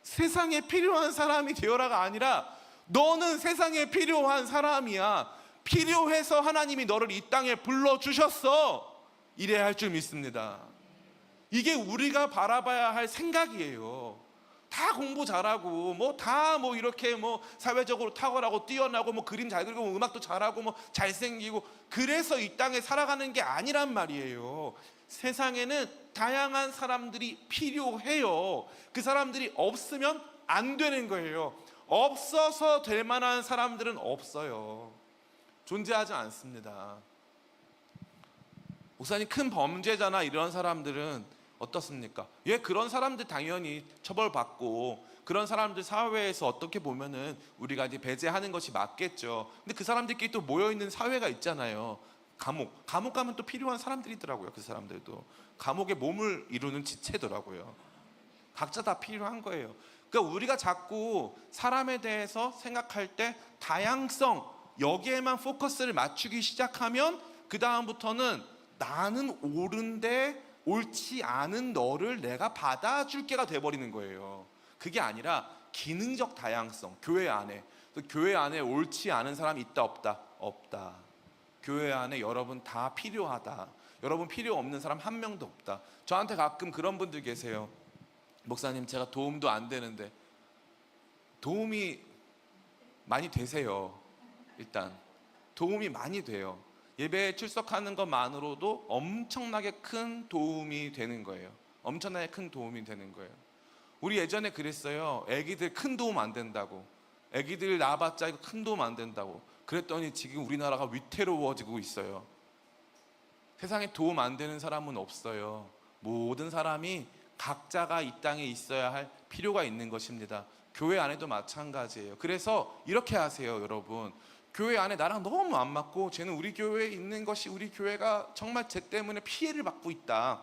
세상에 필요한 사람이 되어라가 아니라 너는 세상에 필요한 사람이야. 필요해서 하나님이 너를 이 땅에 불러주셨어. 이래야 할 줄 믿습니다. 이게 우리가 바라봐야 할 생각이에요. 다 공부 잘하고 뭐 다 뭐 이렇게 뭐 사회적으로 탁월하고 뛰어나고 뭐 그림 잘 그리고 뭐 음악도 잘하고 뭐 잘생기고 그래서 이 땅에 살아가는 게 아니란 말이에요. 세상에는 다양한 사람들이 필요해요. 그 사람들이 없으면 안 되는 거예요. 없어서 될 만한 사람들은 없어요. 존재하지 않습니다. 목사님, 큰 범죄자나 이런 사람들은 어떻습니까? 예, 그런 사람들 당연히 처벌받고 그런 사람들 사회에서 어떻게 보면은 우리가 이제 배제하는 것이 맞겠죠. 근데 그 사람들끼리 또 모여있는 사회가 있잖아요. 감옥 가면 또 필요한 사람들이더라고요. 그 사람들도 감옥에 몸을 이루는 지체더라고요. 각자 다 필요한 거예요. 그러니까 우리가 자꾸 사람에 대해서 생각할 때 다양성 여기에만 포커스를 맞추기 시작하면 그 다음부터는 나는 옳은데 옳지 않은 너를 내가 받아줄게가 돼버리는 거예요. 그게 아니라 기능적 다양성, 교회 안에 옳지 않은 사람이 있다 없다? 없다. 교회 안에 여러분 다 필요하다. 여러분 필요 없는 사람 한 명도 없다. 저한테 가끔 그런 분들 계세요. 목사님, 제가 도움도 안 되는데. 도움이 많이 되세요. 일단 도움이 많이 돼요. 예배에 출석하는 것만으로도 엄청나게 큰 도움이 되는 거예요. 엄청나게 큰 도움이 되는 거예요. 우리 예전에 그랬어요. 애기들 큰 도움 안 된다고. 애기들 낳아봤자 이거 큰 도움 안 된다고. 그랬더니 지금 우리나라가 위태로워지고 있어요. 세상에 도움 안 되는 사람은 없어요. 모든 사람이 각자가 이 땅에 있어야 할 필요가 있는 것입니다. 교회 안에도 마찬가지예요. 그래서 이렇게 하세요, 여러분. 교회 안에 나랑 너무 안 맞고 쟤는 우리 교회에 있는 것이 우리 교회가 정말 쟤 때문에 피해를 받고 있다.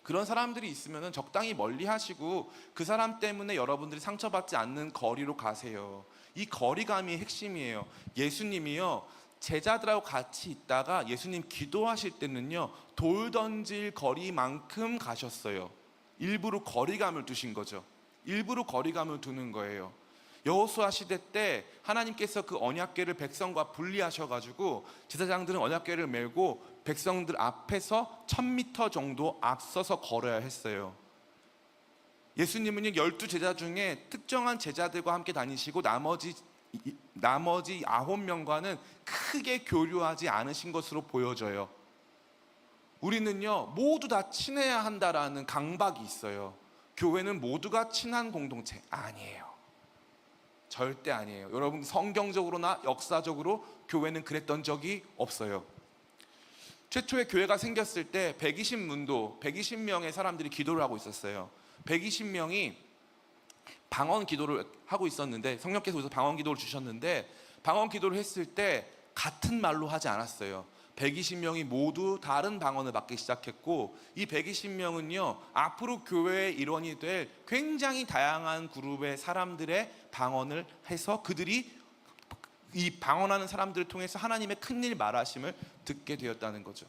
그런 사람들이 있으면 적당히 멀리 하시고 그 사람 때문에 여러분들이 상처받지 않는 거리로 가세요. 이 거리감이 핵심이에요. 예수님이요, 제자들하고 같이 있다가 예수님 기도하실 때는요, 돌 던질 거리만큼 가셨어요. 일부러 거리감을 두신 거죠. 일부러 거리감을 두는 거예요. 여호수아 시대 때 하나님께서 그 언약궤를 백성과 분리하셔가지고 제사장들은 언약궤를 메고 백성들 앞에서 1000m 정도 앞서서 걸어야 했어요. 예수님은 12제자 중에 특정한 제자들과 함께 다니시고 나머지 9명과는 크게 교류하지 않으신 것으로 보여져요. 우리는요, 모두 다 친해야 한다라는 강박이 있어요. 교회는 모두가 친한 공동체 아니에요. 절대 아니에요. 여러분, 성경적으로나 역사적으로 교회는 그랬던 적이 없어요. 최초의 교회가 생겼을 때 120명의 사람들이 기도를 하고 있었어요. 120명이 방언 기도를 하고 있었는데, 성령께서 그래서 방언 기도를 주셨는데, 방언 기도를 했을 때 같은 말로 하지 않았어요. 120명이 모두 다른 방언을 받기 시작했고, 이 120명은요 앞으로 교회의 일원이 될 굉장히 다양한 그룹의 사람들의 방언을 해서 그들이 이 방언하는 사람들을 통해서 하나님의 큰일 말하심을 듣게 되었다는 거죠.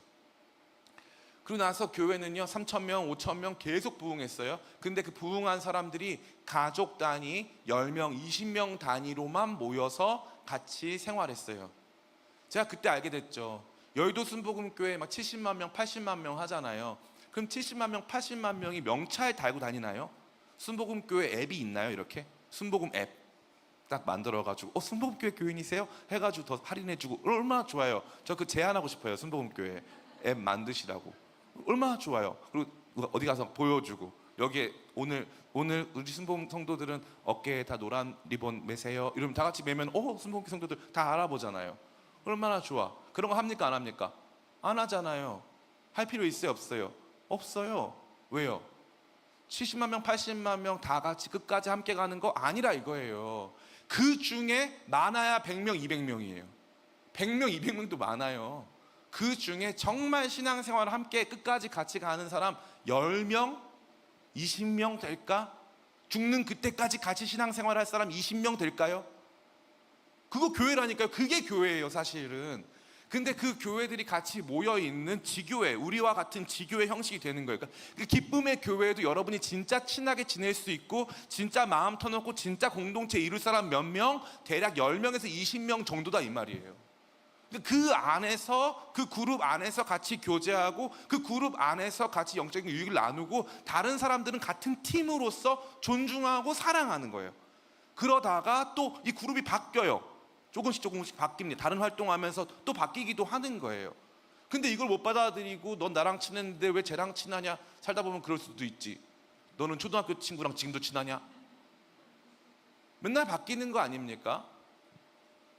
그리고 나서 교회는요 3,000명, 5,000명 계속 부흥했어요. 근데 그 부흥한 사람들이 가족 단위 10명, 20명 단위로만 모여서 같이 생활했어요. 제가 그때 알게 됐죠. 여의도 순복음교회 막 70만 명, 80만 명 하잖아요. 그럼 70만 명, 80만 명이 명찰 달고 다니나요? 순복음교회 앱이 있나요? 이렇게 순복음 앱 딱 만들어가지고 순복음교회 교인이세요? 해가지고 더 할인해주고 얼마나 좋아요. 저 그 제안하고 싶어요. 순복음교회 앱 만드시라고. 얼마나 좋아요. 그리고 어디 가서 보여주고 여기에 오늘 우리 순복음 성도들은 어깨에 다 노란 리본 매세요. 이러면 다 같이 매면 순복음 성도들 다 알아보잖아요. 얼마나 좋아. 그런 거 합니까? 안 합니까? 안 하잖아요. 할 필요 있어요? 없어요? 없어요. 왜요? 70만 명, 80만 명 다 같이 끝까지 함께 가는 거 아니라 이거예요. 그 중에 많아야 100명, 200명이에요. 100명, 200명도 많아요. 그 중에 정말 신앙생활을 함께 끝까지 같이 가는 사람 10명, 20명 될까? 죽는 그때까지 같이 신앙생활 할 사람 20명 될까요? 그거 교회라니까요. 그게 교회예요, 사실은. 근데 그 교회들이 같이 모여있는 지교회, 우리와 같은 지교회 형식이 되는 거예요. 그러니까 기쁨의 교회에도 여러분이 진짜 친하게 지낼 수 있고 진짜 마음 터놓고 진짜 공동체 이룰 사람 몇 명? 대략 10명에서 20명 정도다 이 말이에요. 그 안에서, 그 그룹 안에서 같이 교제하고 그 그룹 안에서 같이 영적인 유익을 나누고 다른 사람들은 같은 팀으로서 존중하고 사랑하는 거예요. 그러다가 또 이 그룹이 바뀌어요. 조금씩 바뀝니다. 다른 활동하면서 또 바뀌기도 하는 거예요. 근데 이걸 못 받아들이고 넌 나랑 친했는데 왜 쟤랑 친하냐? 살다 보면 그럴 수도 있지. 너는 초등학교 친구랑 지금도 친하냐? 맨날 바뀌는 거 아닙니까?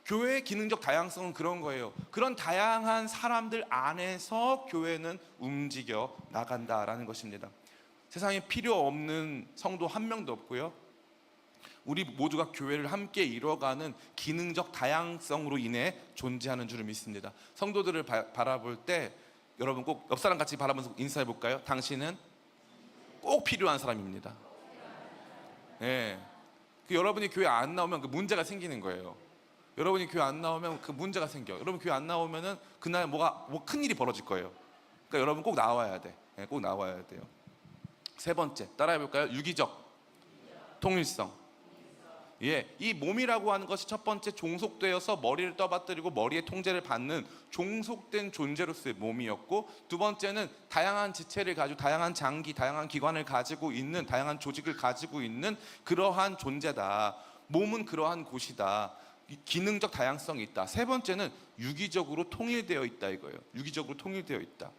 교회의 기능적 다양성은 그런 거예요. 그런 다양한 사람들 안에서 교회는 움직여 나간다라는 것입니다. 세상에 필요 없는 성도 한 명도 없고요. 우리 모두가 교회를 함께 이뤄가는 기능적 다양성으로 인해 존재하는 줄을 믿습니다. 성도들을 바라볼 때 여러분 꼭 옆 사람 같이 바라보면서 인사해 볼까요? 당신은 꼭 필요한 사람입니다. 네. 여러분이 교회 안 나오면 그 문제가 생기는 거예요. 여러분이 교회 안 나오면 그 문제가 생겨. 여러분 교회 안 나오면은 그날 뭐 큰 일이 벌어질 거예요. 그러니까 여러분 꼭 나와야 돼. 네, 꼭 나와야 돼요. 세 번째 따라해 볼까요? 유기적 통일성. 예, 이 몸이라고 하는 것이 첫 번째 종속되어서 머리를 떠받들이고 머리의 통제를 받는 종속된 존재로서의 몸이었고, 두 번째는 다양한 지체를 가지고 다양한 장기, 다양한 기관을 가지고 있는, 다양한 조직을 가지고 있는 그러한 존재다. 몸은 그러한 곳이다. 기능적 다양성이 있다. 세 번째는 유기적으로 통일되어 있다 이거예요. 유기적으로 통일되어 있다.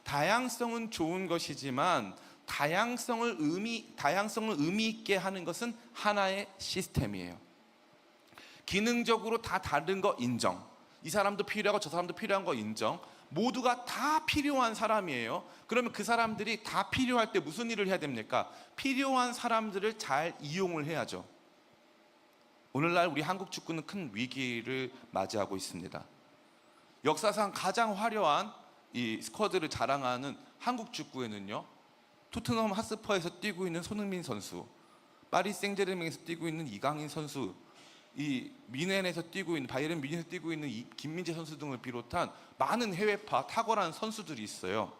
다양성은 좋은 것이지만 다양성을 의미 있게 하는 것은 하나의 시스템이에요. 기능적으로 다 다른 거 인정. 이 사람도 필요하고 저 사람도 필요한 거 인정. 모두가 다 필요한 사람이에요. 그러면 그 사람들이 다 필요할 때 무슨 일을 해야 됩니까? 필요한 사람들을 잘 이용을 해야죠. 오늘날 우리 한국 축구는 큰 위기를 맞이하고 있습니다. 역사상 가장 화려한 이 스쿼드를 자랑하는 한국 축구에는요, 토트넘 핫스퍼에서 뛰고 있는 손흥민 선수, 파리 생제르맹에서 뛰고 있는 이강인 선수, 이 미넨에서 뛰고 있는 바이에른 뮌헨에서 뛰고 있는 김민재 선수 등을 비롯한 많은 해외파 탁월한 선수들이 있어요.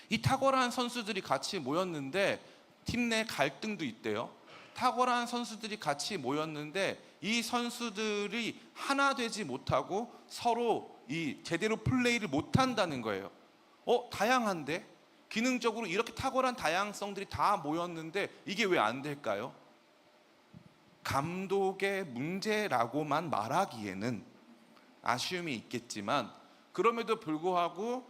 이 탁월한 선수들이 같이 모였는데 팀 내 갈등도 있대요. 탁월한 선수들이 같이 모였는데 이 선수들이 하나 되지 못하고 서로 이 제대로 플레이를 못한다는 거예요. 다양한데? 기능적으로 이렇게 탁월한 다양성들이 다 모였는데 이게 왜 안 될까요? 감독의 문제라고만 말하기에는 아쉬움이 있겠지만, 그럼에도 불구하고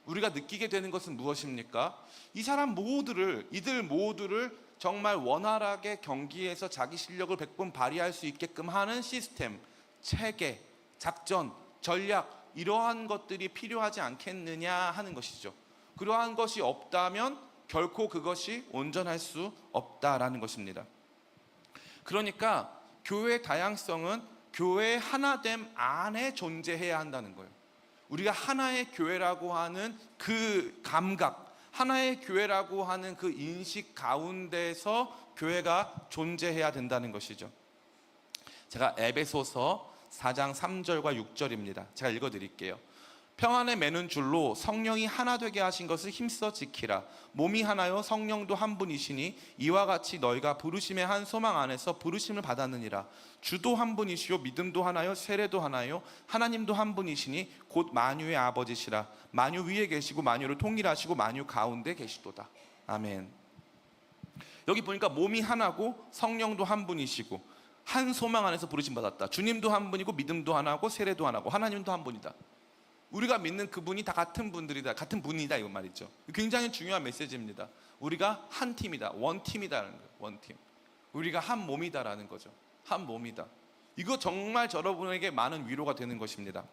우리가 느끼게 되는 것은 무엇입니까? 이들 모두를 정말 원활하게 경기에서 자기 실력을 100번 발휘할 수 있게끔 하는 시스템, 체계, 작전, 전략, 이러한 것들이 필요하지 않겠느냐 하는 것이죠. 그러한 것이 없다면 결코 그것이 온전할 수 없다라는 것입니다. 그러니까 교회의 다양성은 교회의 하나됨 안에 존재해야 한다는 거예요. 우리가 하나의 교회라고 하는 그 감각, 하나의 교회라고 하는 그 인식 가운데서 교회가 존재해야 된다는 것이죠. 제가 에베소서 4장 3절과 6절입니다. 제가 읽어드릴게요. 평안에 매는 줄로 성령이 하나 되게 하신 것을 힘써 지키라. 몸이 하나요 성령도 한 분이시니 이와 같이 너희가 부르심의 한 소망 안에서 부르심을 받았느니라. 주도 한 분이시요 믿음도 하나요 세례도 하나요 하나님도 한 분이시니 곧 만유의 아버지시라. 만유 위에 계시고 만유를 통일하시고 만유 가운데 계시도다. 아멘. 여기 보니까 몸이 하나고 성령도 한 분이시고 한 소망 안에서 부르심 받았다. 주님도 한 분이고 믿음도 하나고 세례도 하나고 하나님도 한 분이다. 우리가 믿는 그분이 다 같은 분들이다, 같은 분이다 이거 말이죠. 굉장히 중요한 메시지입니다. 우리가 한 팀이다, 원팀이다라는 거예요. 원팀. 우리가 한 몸이다라는 거죠. 한 몸이다. 이거 정말 여러분에게 많은 위로가 되는 것입니다.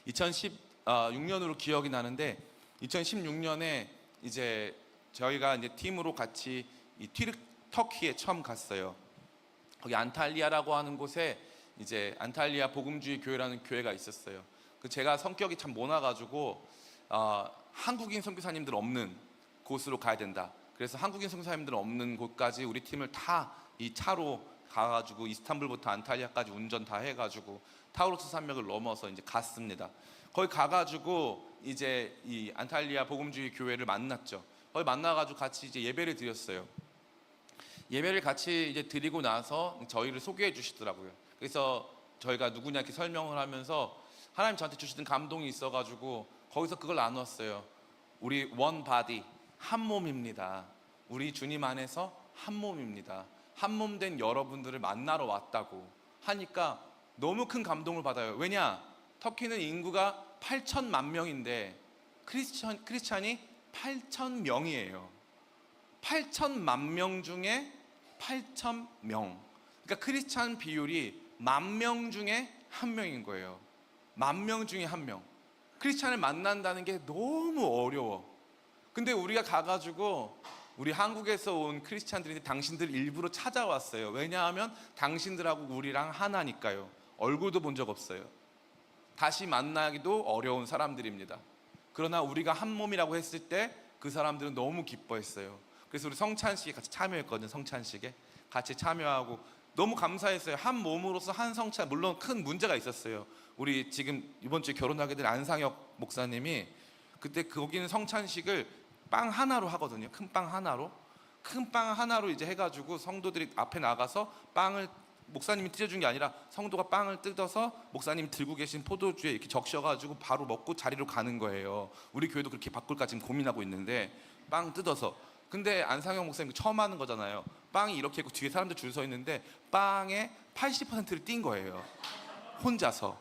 2016년으로 기억이 나는데 2016년에 이제 저희가 이제 팀으로 같이 이 터키에 처음 갔어요. 거기 안탈리아라고 하는 곳에 이제 안탈리아 복음주의 교회라는 교회가 있었어요. 제가 성격이 참 모나가지고 한국인 선교사님들 없는 곳으로 가야 된다. 그래서 한국인 선교사님들 없는 곳까지 우리 팀을 다 이 차로 가가지고 이스탄불부터 안탈리아까지 운전 다 해가지고 타우로스 산맥을 넘어서 이제 갔습니다. 거기 가가지고 이제 이 안탈리아 복음주의 교회를 만났죠. 거기 만나가지고 같이 이제 예배를 드렸어요. 예배를 같이 이제 드리고 나서 저희를 소개해 주시더라고요. 그래서 저희가 누구냐 이렇게 설명을 하면서 하나님 저한테 주시던 감동이 있어가지고 거기서 그걸 나누었어요. 우리 원 바디, 한 몸입니다. 우리 주님 안에서 한 몸입니다. 한 몸 된 여러분들을 만나러 왔다고 하니까 너무 큰 감동을 받아요. 왜냐? 터키는 인구가 8천만 명인데 크리스찬이 8천 명이에요. 8천만 명 중에 8천 명. 그러니까 크리스찬 비율이 10,000명 중에 한 명인 거예요. 10,000명 중에 한 명. 크리스찬을 만난다는 게 너무 어려워. 근데 우리가 가가지고 우리 한국에서 온 크리스찬들이 당신들 일부러 찾아왔어요. 왜냐하면 당신들하고 우리랑 하나니까요. 얼굴도 본 적 없어요. 다시 만나기도 어려운 사람들입니다. 그러나 우리가 한 몸이라고 했을 때 그 사람들은 너무 기뻐했어요. 그래서 우리 성찬식에 같이 참여했거든요. 성찬식에 같이 참여하고 너무 감사했어요. 한 몸으로서 한 성찬. 물론 큰 문제가 있었어요. 우리 지금 이번 주에 결혼하게 된 안상혁 목사님이 그때 거기는 성찬식을 빵 하나로 하거든요. 큰 빵 하나로 이제 해가지고 성도들이 앞에 나가서 빵을 목사님이 찢어준 게 아니라 성도가 빵을 뜯어서 목사님이 들고 계신 포도주에 이렇게 적셔가지고 바로 먹고 자리로 가는 거예요. 우리 교회도 그렇게 바꿀까 지금 고민하고 있는데 빵 뜯어서. 근데 안상영 목사님 처음 하는 거잖아요. 빵이 이렇게 있고 뒤에 사람들 줄 서 있는데 빵의 80%를 띈 거예요. 혼자서.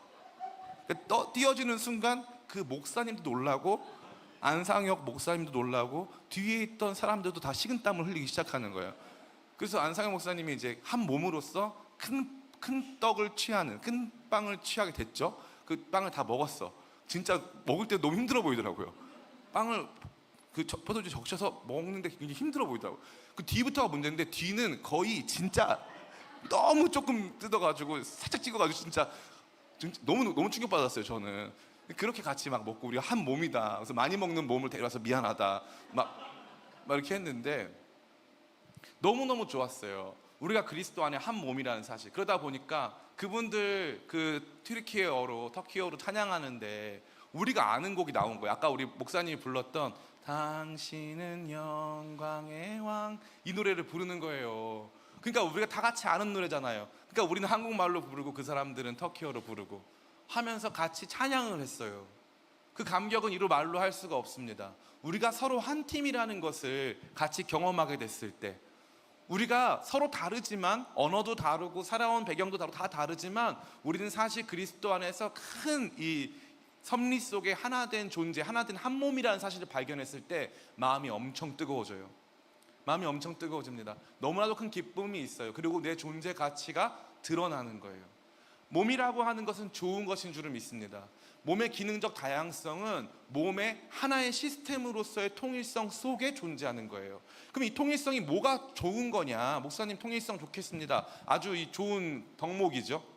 띄어지는 순간 그 목사님도 놀라고 안상혁 목사님도 놀라고 뒤에 있던 사람들도 다 식은땀을 흘리기 시작하는 거예요. 그래서 안상혁 목사님이 이제 한 몸으로서 큰 떡을 취하는, 큰 빵을 취하게 됐죠. 그 빵을 다 먹었어. 진짜 먹을 때 너무 힘들어 보이더라고요. 빵을 그 포도주 적셔서 먹는데 굉장히 힘들어 보이더라고요. 그 뒤부터가 문제인데 뒤는 거의 진짜 너무 조금 뜯어가지고 살짝 찍어가지고 진짜 너무 충격받았어요. 저는 그렇게 같이 막 먹고 우리가 한 몸이다. 그래서 많이 먹는 몸을 데려와서 미안하다. 막 이렇게 했는데 너무너무 좋았어요. 우리가 그리스도 안에 한 몸이라는 사실. 그러다 보니까 그분들 그 터키어로 찬양하는데 우리가 아는 곡이 나온 거예요. 아까 우리 목사님이 불렀던 당신은 영광의 왕, 이 노래를 부르는 거예요. 그러니까 우리가 다 같이 아는 노래잖아요. 그러니까 우리는 한국말로 부르고 그 사람들은 터키어로 부르고 하면서 같이 찬양을 했어요. 그 감격은 이루 말로 할 수가 없습니다. 우리가 서로 한 팀이라는 것을 같이 경험하게 됐을 때, 우리가 서로 다르지만 언어도 다르고 살아온 배경도 다르고 다 다르지만 우리는 사실 그리스도 안에서 큰 이 섭리 속에 하나된 존재, 하나된 한 몸이라는 사실을 발견했을 때 마음이 엄청 뜨거워져요. 마음이 엄청 뜨거워집니다. 너무나도 큰 기쁨이 있어요. 그리고 내 존재 가치가 드러나는 거예요. 몸이라고 하는 것은 좋은 것인 줄을 믿습니다. 몸의 기능적 다양성은 몸의 하나의 시스템으로서의 통일성 속에 존재하는 거예요. 그럼 이 통일성이 뭐가 좋은 거냐? 목사님 통일성 좋겠습니다. 아주 이 좋은 덕목이죠.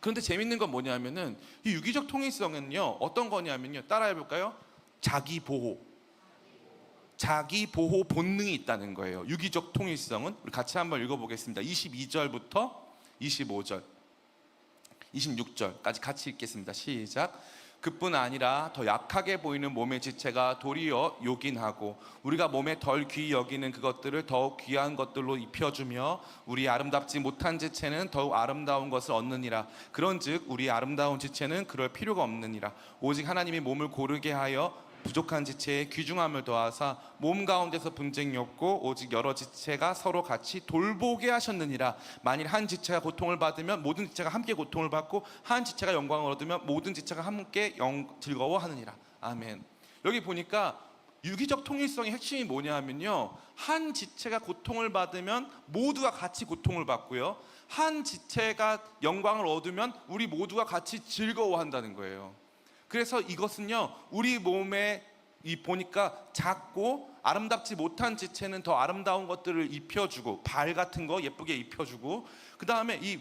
그런데 재밌는 건 뭐냐면은 이 유기적 통일성은요 어떤 거냐면요, 따라해 볼까요? 자기 보호 본능이 있다는 거예요. 유기적 통일성은 우리 같이 한번 읽어보겠습니다. 22절부터 25절 26절까지 같이 읽겠습니다. 시작. 그뿐 아니라 더 약하게 보이는 몸의 지체가 도리어 요긴하고 우리가 몸에 덜 귀히 여기는 그것들을 더욱 귀한 것들로 입혀주며 우리 아름답지 못한 지체는 더욱 아름다운 것을 얻느니라. 그런즉 우리 아름다운 지체는 그럴 필요가 없느니라. 오직 하나님이 몸을 고르게 하여 부족한 지체에 귀중함을 더하사 몸 가운데서 분쟁이 없고 오직 여러 지체가 서로 같이 돌보게 하셨느니라. 만일 한 지체가 고통을 받으면 모든 지체가 함께 고통을 받고 한 지체가 영광을 얻으면 모든 지체가 함께 즐거워하느니라. 아멘. 여기 보니까 유기적 통일성의 핵심이 뭐냐 하면요, 한 지체가 고통을 받으면 모두가 같이 고통을 받고요, 한 지체가 영광을 얻으면 우리 모두가 같이 즐거워한다는 거예요. 그래서 이것은요, 우리 몸에 보니까 작고 아름답지 못한 지체는 더 아름다운 것들을 입혀주고, 발 같은 거 예쁘게 입혀주고, 그 다음에 이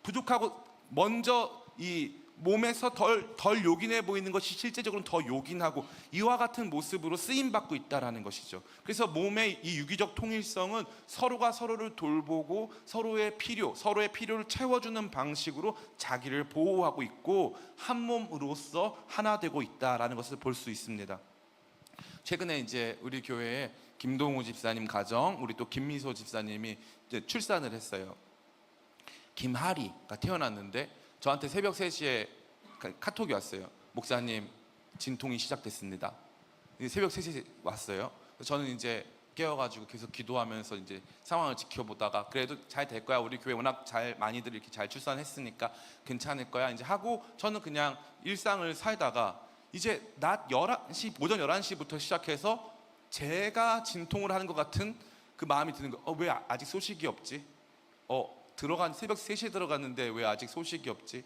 부족하고 먼저 이 몸에서 덜 요긴해 보이는 것이 실제적으로는 더 요긴하고 이와 같은 모습으로 쓰임받고 있다는 것이죠. 그래서 몸의 이 유기적 통일성은 서로가 서로를 돌보고 서로의 필요를 채워주는 방식으로 자기를 보호하고 있고 한 몸으로서 하나 되고 있다는 것을 볼 수 있습니다. 최근에 이제 우리 교회에 김동우 집사님 가정, 우리 또 김미소 집사님이 이제 출산을 했어요. 김하리가 태어났는데 저한테 새벽 3시에 카톡이 왔어요. 목사님, 진통이 시작됐습니다. 새벽 3시에 왔어요. 저는 이제 깨어가지고 계속 기도하면서 이제 상황을 지켜보다가 그래도 잘 될 거야. 우리 교회 워낙 잘 많이들 이렇게 잘 출산했으니까 괜찮을 거야. 이제 하고 저는 그냥 일상을 살다가 이제 낮 11시, 오전 11시부터 시작해서 제가 진통을 하는 것 같은 그 마음이 드는 거예요. 왜 아직 소식이 없지? 들어간 새벽 3시에 들어갔는데 왜 아직 소식이 없지?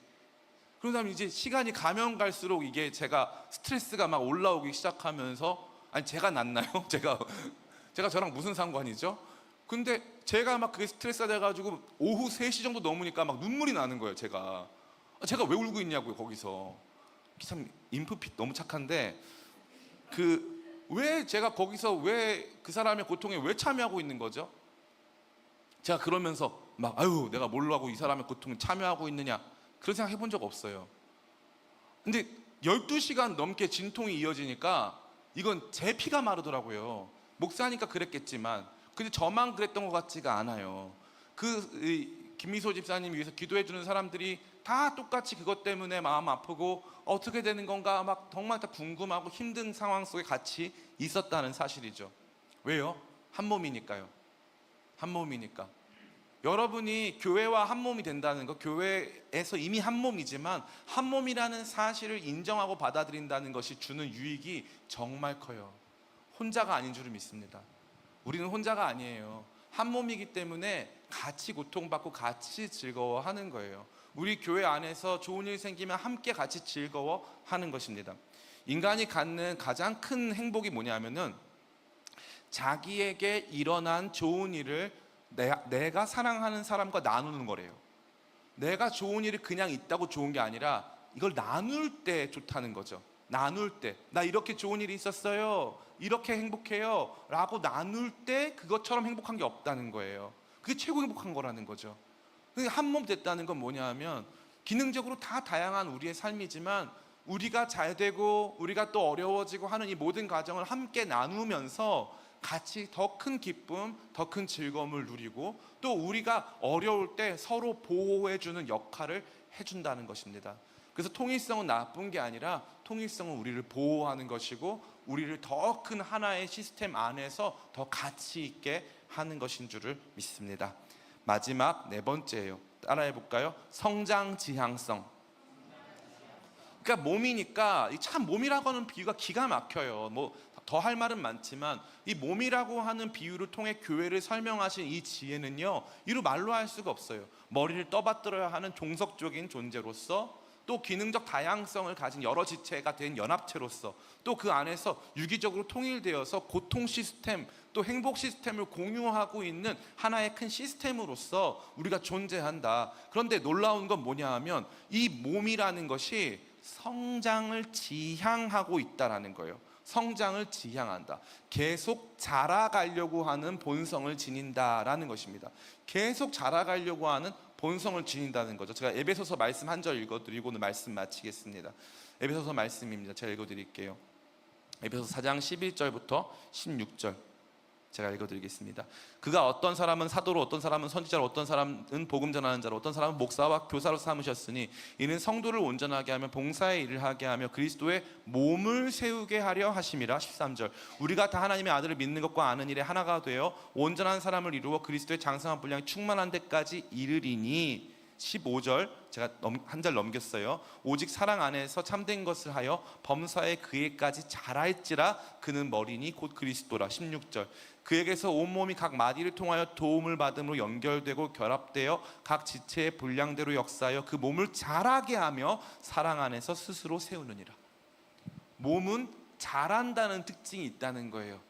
그런 다음에 이제 시간이 가면 갈수록 이게 제가 스트레스가 막 올라오기 시작하면서, 아니 제가 낫나요? 제가 저랑 무슨 상관이죠? 근데 제가 막 그게 스트레스가 돼가지고 오후 3시 정도 넘으니까 막 눈물이 나는 거예요. 제가 왜 울고 있냐고요 거기서. 참 인프피 너무 착한데 왜 제가 거기서 왜 그 사람의 고통에 왜 참여하고 있는 거죠? 제가 그러면서 막 내가 뭘로 하고 이 사람의 고통에 참여하고 있느냐, 그런 생각 해본 적 없어요. 근데 12시간 넘게 진통이 이어지니까 이건 제 피가 마르더라고요. 목사니까 그랬겠지만 근데 저만 그랬던 것 같지가 않아요. 김미소 집사님 위해서 기도해 주는 사람들이 다 똑같이 그것 때문에 마음 아프고 어떻게 되는 건가 막 정말 다 궁금하고 힘든 상황 속에 같이 있었다는 사실이죠. 왜요? 한 몸이니까요. 한 몸이니까. 여러분이 교회와 한 몸이 된다는 거, 교회에서 이미 한 몸이지만 한 몸이라는 사실을 인정하고 받아들인다는 것이 주는 유익이 정말 커요. 혼자가 아닌 줄을 믿습니다. 우리는 혼자가 아니에요. 한 몸이기 때문에 같이 고통받고 같이 즐거워하는 거예요. 우리 교회 안에서 좋은 일 생기면 함께 같이 즐거워하는 것입니다. 인간이 갖는 가장 큰 행복이 뭐냐면은 자기에게 일어난 좋은 일을 내가 사랑하는 사람과 나누는 거래요. 내가 좋은 일이 그냥 있다고 좋은 게 아니라 이걸 나눌 때 좋다는 거죠. 나눌 때, 나 이렇게 좋은 일이 있었어요, 이렇게 행복해요 라고 나눌 때 그것처럼 행복한 게 없다는 거예요. 그게 최고 행복한 거라는 거죠. 한 몸 됐다는 건 뭐냐 하면 기능적으로 다 다양한 우리의 삶이지만 우리가 잘 되고 우리가 또 어려워지고 하는 이 모든 과정을 함께 나누면서 같이 더 큰 기쁨, 더 큰 즐거움을 누리고 또 우리가 어려울 때 서로 보호해주는 역할을 해준다는 것입니다. 그래서 통일성은 나쁜 게 아니라 통일성은 우리를 보호하는 것이고 우리를 더 큰 하나의 시스템 안에서 더 가치 있게 하는 것인 줄을 믿습니다. 마지막 4번째예요. 따라해 볼까요? 성장 지향성. 그러니까 몸이니까 참 몸이라고 하는 비유가 기가 막혀요. 더 할 말은 많지만 이 몸이라고 하는 비유를 통해 교회를 설명하신 이 지혜는요, 이루 말로 할 수가 없어요. 머리를 떠받들어야 하는 종속적인 존재로서 또 기능적 다양성을 가진 여러 지체가 된 연합체로서 또 그 안에서 유기적으로 통일되어서 고통 시스템 또 행복 시스템을 공유하고 있는 하나의 큰 시스템으로서 우리가 존재한다. 그런데 놀라운 건 뭐냐 하면 이 몸이라는 것이 성장을 지향하고 있다라는 거예요. 성장을 지향한다. 계속 자라가려고 하는 본성을 지닌다라는 것입니다. 계속 자라가려고 하는 본성을 지닌다는 거죠. 제가 에베소서 말씀 한 절 읽어드리고 오늘 말씀 마치겠습니다. 에베소서 말씀입니다. 제가 읽어드릴게요. 에베소서 4장 11절부터 16절 제가 읽어드리겠습니다. 그가 어떤 사람은 사도로, 어떤 사람은 선지자로, 어떤 사람은 복음 전하는 자로, 어떤 사람은 목사와 교사로 삼으셨으니 이는 성도를 온전하게 하며 봉사의 일을 하게 하며 그리스도의 몸을 세우게 하려 하심이라. 13절 우리가 다 하나님의 아들을 믿는 것과 아는 일에 하나가 되어 온전한 사람을 이루어 그리스도의 장성한 분량이 충만한 데까지 이르리니. 15절 제가 한 절 넘겼어요. 오직 사랑 안에서 참된 것을 하여 범사에 그에까지 자랄지라. 그는 머리니 곧 그리스도라. 16절 그에게서 온몸이 각 마디를 통하여 도움을 받음으로 연결되고 결합되어 각 지체의 분량대로 역사하여 그 몸을 자라게 하며 사랑 안에서 스스로 세우느니라. 몸은 자란다는 특징이 있다는 거예요.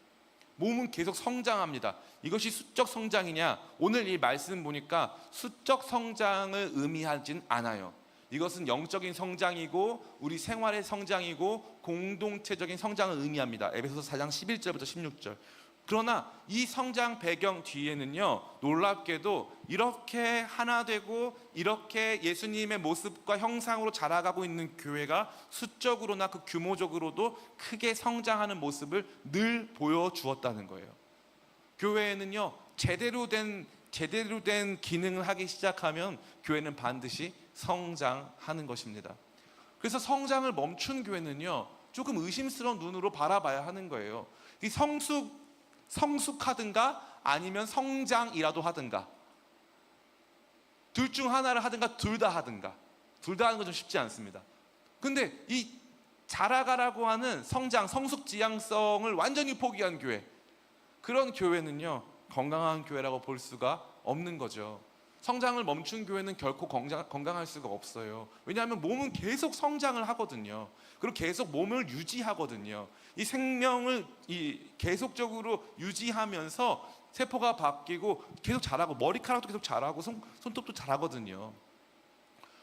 몸은 계속 성장합니다. 이것이 수적 성장이냐? 오늘 이 말씀 보니까 수적 성장을 의미하진 않아요. 이것은 영적인 성장이고 우리 생활의 성장이고 공동체적인 성장을 의미합니다. 에베소서 4장 11절부터 16절. 그러나 이 성장 배경 뒤에는요, 놀랍게도 이렇게 하나 되고 이렇게 예수님의 모습과 형상으로 자라가고 있는 교회가 수적으로나 그 규모적으로도 크게 성장하는 모습을 늘 보여주었다는 거예요. 교회에는요, 제대로 된 기능을 하기 시작하면 교회는 반드시 성장하는 것입니다. 그래서 성장을 멈춘 교회는요, 조금 의심스러운 눈으로 바라봐야 하는 거예요. 이 성숙하든가 아니면 성장이라도 하든가, 둘 중 하나를 하든가 둘 다 하든가. 둘 다 하는 건 좀 쉽지 않습니다. 근데 이 자라가라고 하는 성장, 성숙 지향성을 완전히 포기한 교회, 그런 교회는요 건강한 교회라고 볼 수가 없는 거죠. 성장을 멈춘 교회는 결코 건강할 수가 없어요. 왜냐하면 몸은 계속 성장을 하거든요. 그리고 계속 몸을 유지하거든요. 이 생명을 계속적으로 유지하면서 세포가 바뀌고 계속 자라고, 머리카락도 계속 자라고, 손톱도 자라거든요.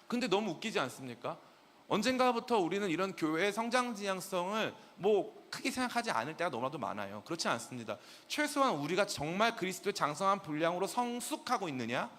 근데 너무 웃기지 않습니까? 언젠가부터 우리는 이런 교회의 성장 지향성을 크게 생각하지 않을 때가 너무나도 많아요. 그렇지 않습니다. 최소한 우리가 정말 그리스도의 장성한 분량으로 성숙하고 있느냐?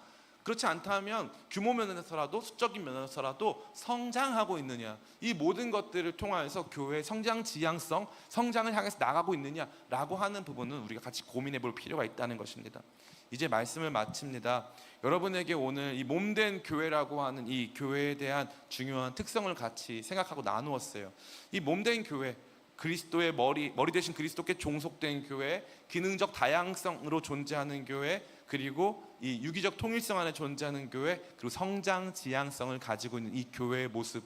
그렇지 않다면 규모 면에서라도, 수적인 면에서라도 성장하고 있느냐, 이 모든 것들을 통하여서 교회의 성장 지향성, 성장을 향해서 나가고 있느냐라고 하는 부분은 우리가 같이 고민해 볼 필요가 있다는 것입니다. 이제 말씀을 마칩니다. 여러분에게 오늘 이 몸된 교회라고 하는 이 교회에 대한 중요한 특성을 같이 생각하고 나누었어요. 이 몸된 교회, 그리스도의 머리 대신 그리스도께 종속된 교회, 기능적 다양성으로 존재하는 교회, 그리고 이 유기적 통일성 안에 존재하는 교회, 그리고 성장 지향성을 가지고 있는 이 교회의 모습,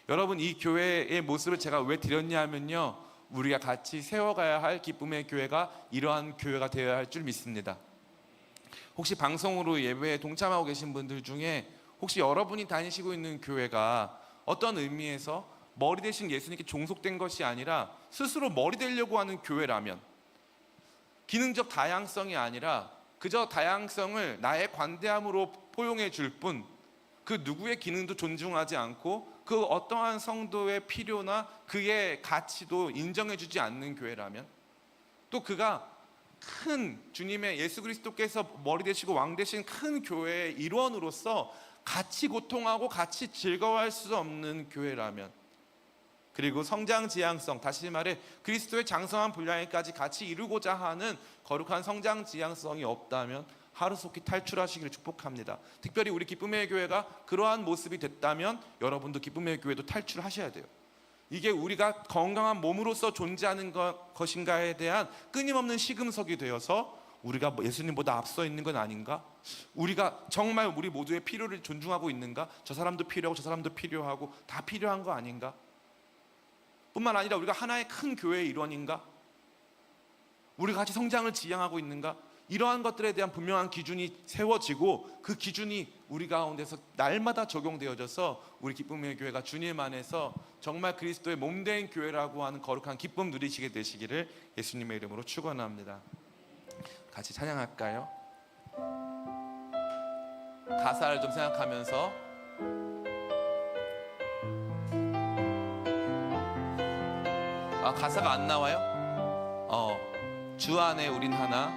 여러분 이 교회의 모습을 제가 왜 드렸냐 하면요, 우리가 같이 세워가야 할 기쁨의 교회가 이러한 교회가 되어야 할 줄 믿습니다. 혹시 방송으로 예배에 동참하고 계신 분들 중에 혹시 여러분이 다니시고 있는 교회가 어떤 의미에서 머리 대신 예수님께 종속된 것이 아니라 스스로 머리 되려고 하는 교회라면, 기능적 다양성이 아니라 그저 다양성을 나의 관대함으로 포용해 줄 뿐, 그 누구의 기능도 존중하지 않고 그 어떠한 성도의 필요나 그의 가치도 인정해 주지 않는 교회라면, 또 그가 큰 주님의 예수 그리스도께서 머리 되시고 왕 되신 큰 교회의 일원으로서 같이 고통하고 같이 즐거워할 수 없는 교회라면, 그리고 성장 지향성, 다시 말해 그리스도의 장성한 분량에까지 같이 이루고자 하는 거룩한 성장 지향성이 없다면 하루속히 탈출하시기를 축복합니다. 특별히 우리 기쁨의 교회가 그러한 모습이 됐다면 여러분도 기쁨의 교회도 탈출하셔야 돼요. 이게 우리가 건강한 몸으로서 존재하는 것인가에 대한 끊임없는 시금석이 되어서 우리가 예수님보다 앞서 있는 건 아닌가? 우리가 정말 우리 모두의 필요를 존중하고 있는가? 저 사람도 필요하고 저 사람도 필요하고 다 필요한 거 아닌가? 뿐만 아니라 우리가 하나의 큰 교회의 일원인가? 우리가 같이 성장을 지향하고 있는가? 이러한 것들에 대한 분명한 기준이 세워지고 그 기준이 우리 가운데서 날마다 적용되어져서 우리 기쁨의 교회가 주님 안에서 정말 그리스도의 몸된 교회라고 하는 거룩한 기쁨 누리시게 되시기를 예수님의 이름으로 축원합니다. 같이 찬양할까요? 가사를 좀 생각하면서 가사가 안 나와요? 주 안에 우린 하나,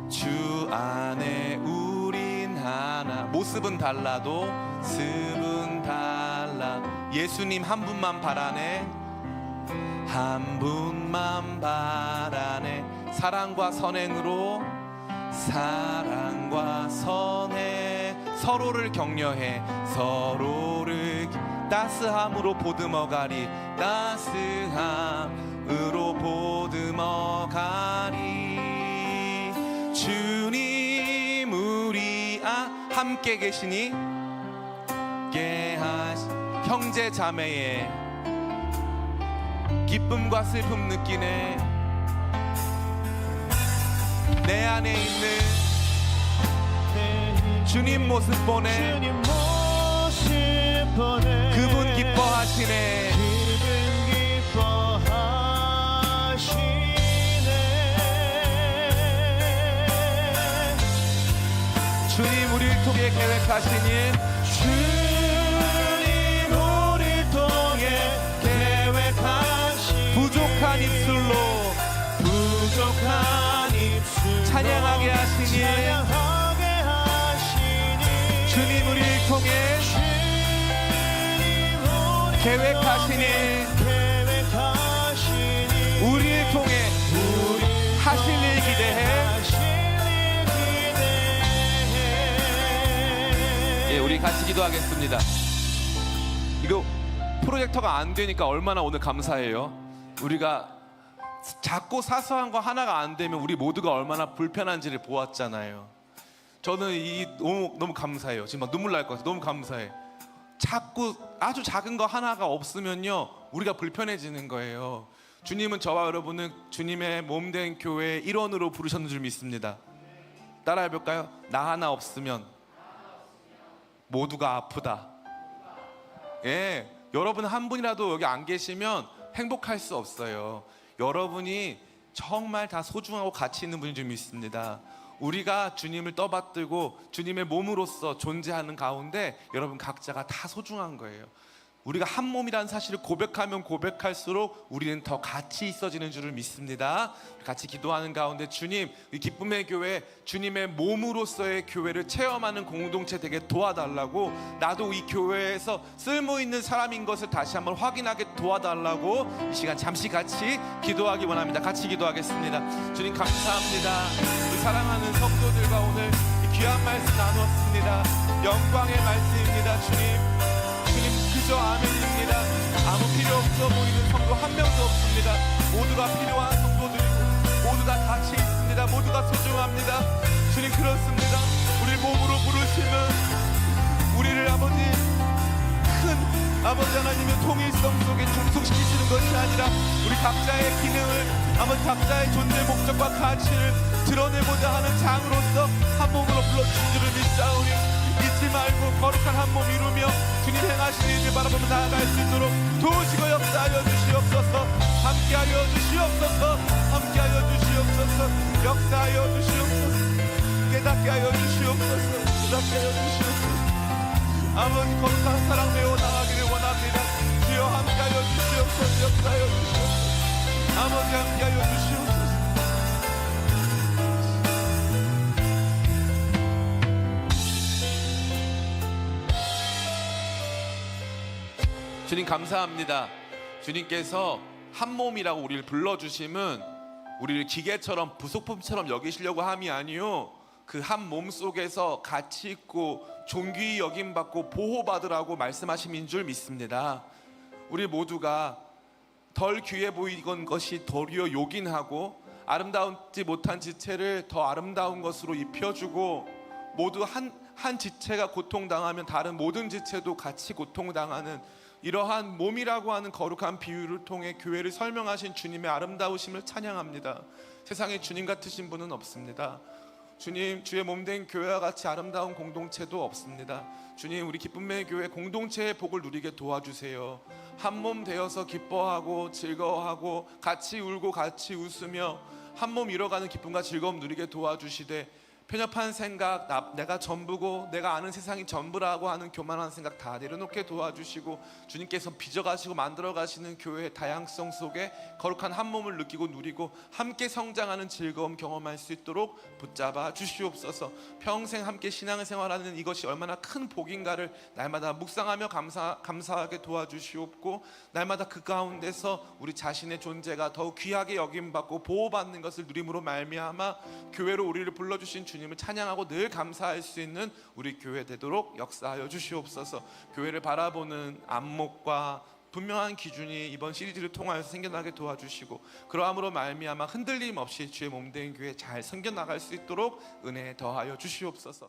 주 안에 우린 하나. 모습은 달라도 습은 달라. 예수님 한 분만 바라네, 한 분만 바라네. 사랑과 선행으로, 사랑과 선행, 서로를 격려해, 서로를 따스함으로 보듬어가리, 따스함으로 보듬어가리. 주님 우리 함께 계시니 깨하시. 형제 자매의 기쁨과 슬픔 느끼네. 내 안에 있는 주님 모습 보내, 그분 기뻐하시네. 주님 우리를 통해 계획하신 일, 주님 우리를 통해 계획하신 부족한 입술로, 부족한 입술로 찬양하게 하시니, 주님 우리를 통해 계획하신 일, 우리를 통해 하실 일 기대해. 우리 같이 기도하겠습니다. 이거 프로젝터가 안 되니까 얼마나 오늘 감사해요. 우리가 작고 사소한 거 하나가 안 되면 우리 모두가 얼마나 불편한지를 보았잖아요. 저는 너무 감사해요. 지금 막 눈물 날 것 같아요. 너무 감사해. 작고 아주 작은 거 하나가 없으면요 우리가 불편해지는 거예요. 주님은 저와 여러분은 주님의 몸된 교회의 일원으로 부르셨는 줄 믿습니다. 따라해 볼까요? 나 하나 없으면 모두가 아프다. 예, 여러분 한 분이라도 여기 안 계시면 행복할 수 없어요. 여러분이 정말 다 소중하고 가치 있는 분인 줄 믿습니다. 우리가 주님을 떠받들고 주님의 몸으로서 존재하는 가운데 여러분 각자가 다 소중한 거예요. 우리가 한 몸이라는 사실을 고백하면 고백할수록 우리는 더 가치 있어지는 줄을 믿습니다. 같이 기도하는 가운데 주님, 이 기쁨의 교회, 주님의 몸으로서의 교회를 체험하는 공동체 되게 도와달라고, 나도 이 교회에서 쓸모있는 사람인 것을 다시 한번 확인하게 도와달라고 이 시간 잠시 같이 기도하기 원합니다. 같이 기도하겠습니다. 주님 감사합니다. 우리 사랑하는 성도들과 오늘 이 귀한 말씀 나누었습니다. 영광의 말씀입니다. 주님 그저 아멘입니다. 아무 필요 없어 보이는 성도 한 명도 없습니다. 모두가 필요한 성도들이고 모두가 가치 있습니다. 모두가 소중합니다. 주님 그렇습니다. 우리 몸으로 부르시면 우리를 아버지 하나님의 통일성 속에 중속시키시는 것이 아니라 우리 각자의 기능을 아버지 각자의 존재 목적과 가치를 드러내고자 하는 장으로서 한 몸으로 불러주신 줄을 믿사오니 잊지 말고 거룩한 한 몸 이루며 주님 행하시는 일을 바라보며 나아갈 수 있도록 도우시고 역사하여 주시옵소서. 함께하여 주시옵소서. 함께하여 주시옵소서. 역사하여 주시옵소서. 깨닫게 하여 주시옵소서. 깨닫게 하여 주시옵소서. 아버지 거룩한 사랑 되어 나가기를 원합니다. 주여 함께하여 주시옵소서. 역사하여 주시옵소서. 아버지 함께하여 주시옵소서. 주님 감사합니다. 주님께서 한 몸이라고 우리를 불러주심은 우리를 기계처럼 부속품처럼 여기시려고 함이 아니요, 그 한 몸 속에서 가치 있고 존귀히 여김받고 보호받으라고 말씀하심인 줄 믿습니다. 우리 모두가 덜 귀해 보이건 것이 도리어 요긴하고 아름다우지 못한 지체를 더 아름다운 것으로 입혀주고, 모두 한 지체가 고통당하면 다른 모든 지체도 같이 고통당하는 이러한 몸이라고 하는 거룩한 비유를 통해 교회를 설명하신 주님의 아름다우심을 찬양합니다. 세상에 주님 같으신 분은 없습니다. 주님, 주의 몸된 교회와 같이 아름다운 공동체도 없습니다. 주님, 우리 기쁨의 교회 공동체의 복을 누리게 도와주세요. 한 몸 되어서 기뻐하고 즐거워하고 같이 울고 같이 웃으며 한 몸 이뤄가는 기쁨과 즐거움 누리게 도와주시되, 편협한 생각, 내가 전부고 내가 아는 세상이 전부라고 하는 교만한 생각 다 내려놓게 도와주시고, 주님께서 빚어가시고 만들어가시는 교회의 다양성 속에 거룩한 한 몸을 느끼고 누리고 함께 성장하는 즐거움 경험할 수 있도록 붙잡아 주시옵소서. 평생 함께 신앙생활하는 이것이 얼마나 큰 복인가를 날마다 묵상하며 감사하게 도와주시옵고, 날마다 그 가운데서 우리 자신의 존재가 더욱 귀하게 여김받고 보호받는 것을 누림으로 말미암아 교회로 우리를 불러주신 주님을 찬양하고 늘 감사할 수 있는 우리 교회 되도록 역사하여 주시옵소서. 교회를 바라보는 안목과 분명한 기준이 이번 시리즈를 통하여서 생겨나게 도와주시고, 그러함으로 말미암아 흔들림 없이 주의 몸된 교회 잘 생겨나갈 수 있도록 은혜 더하여 주시옵소서.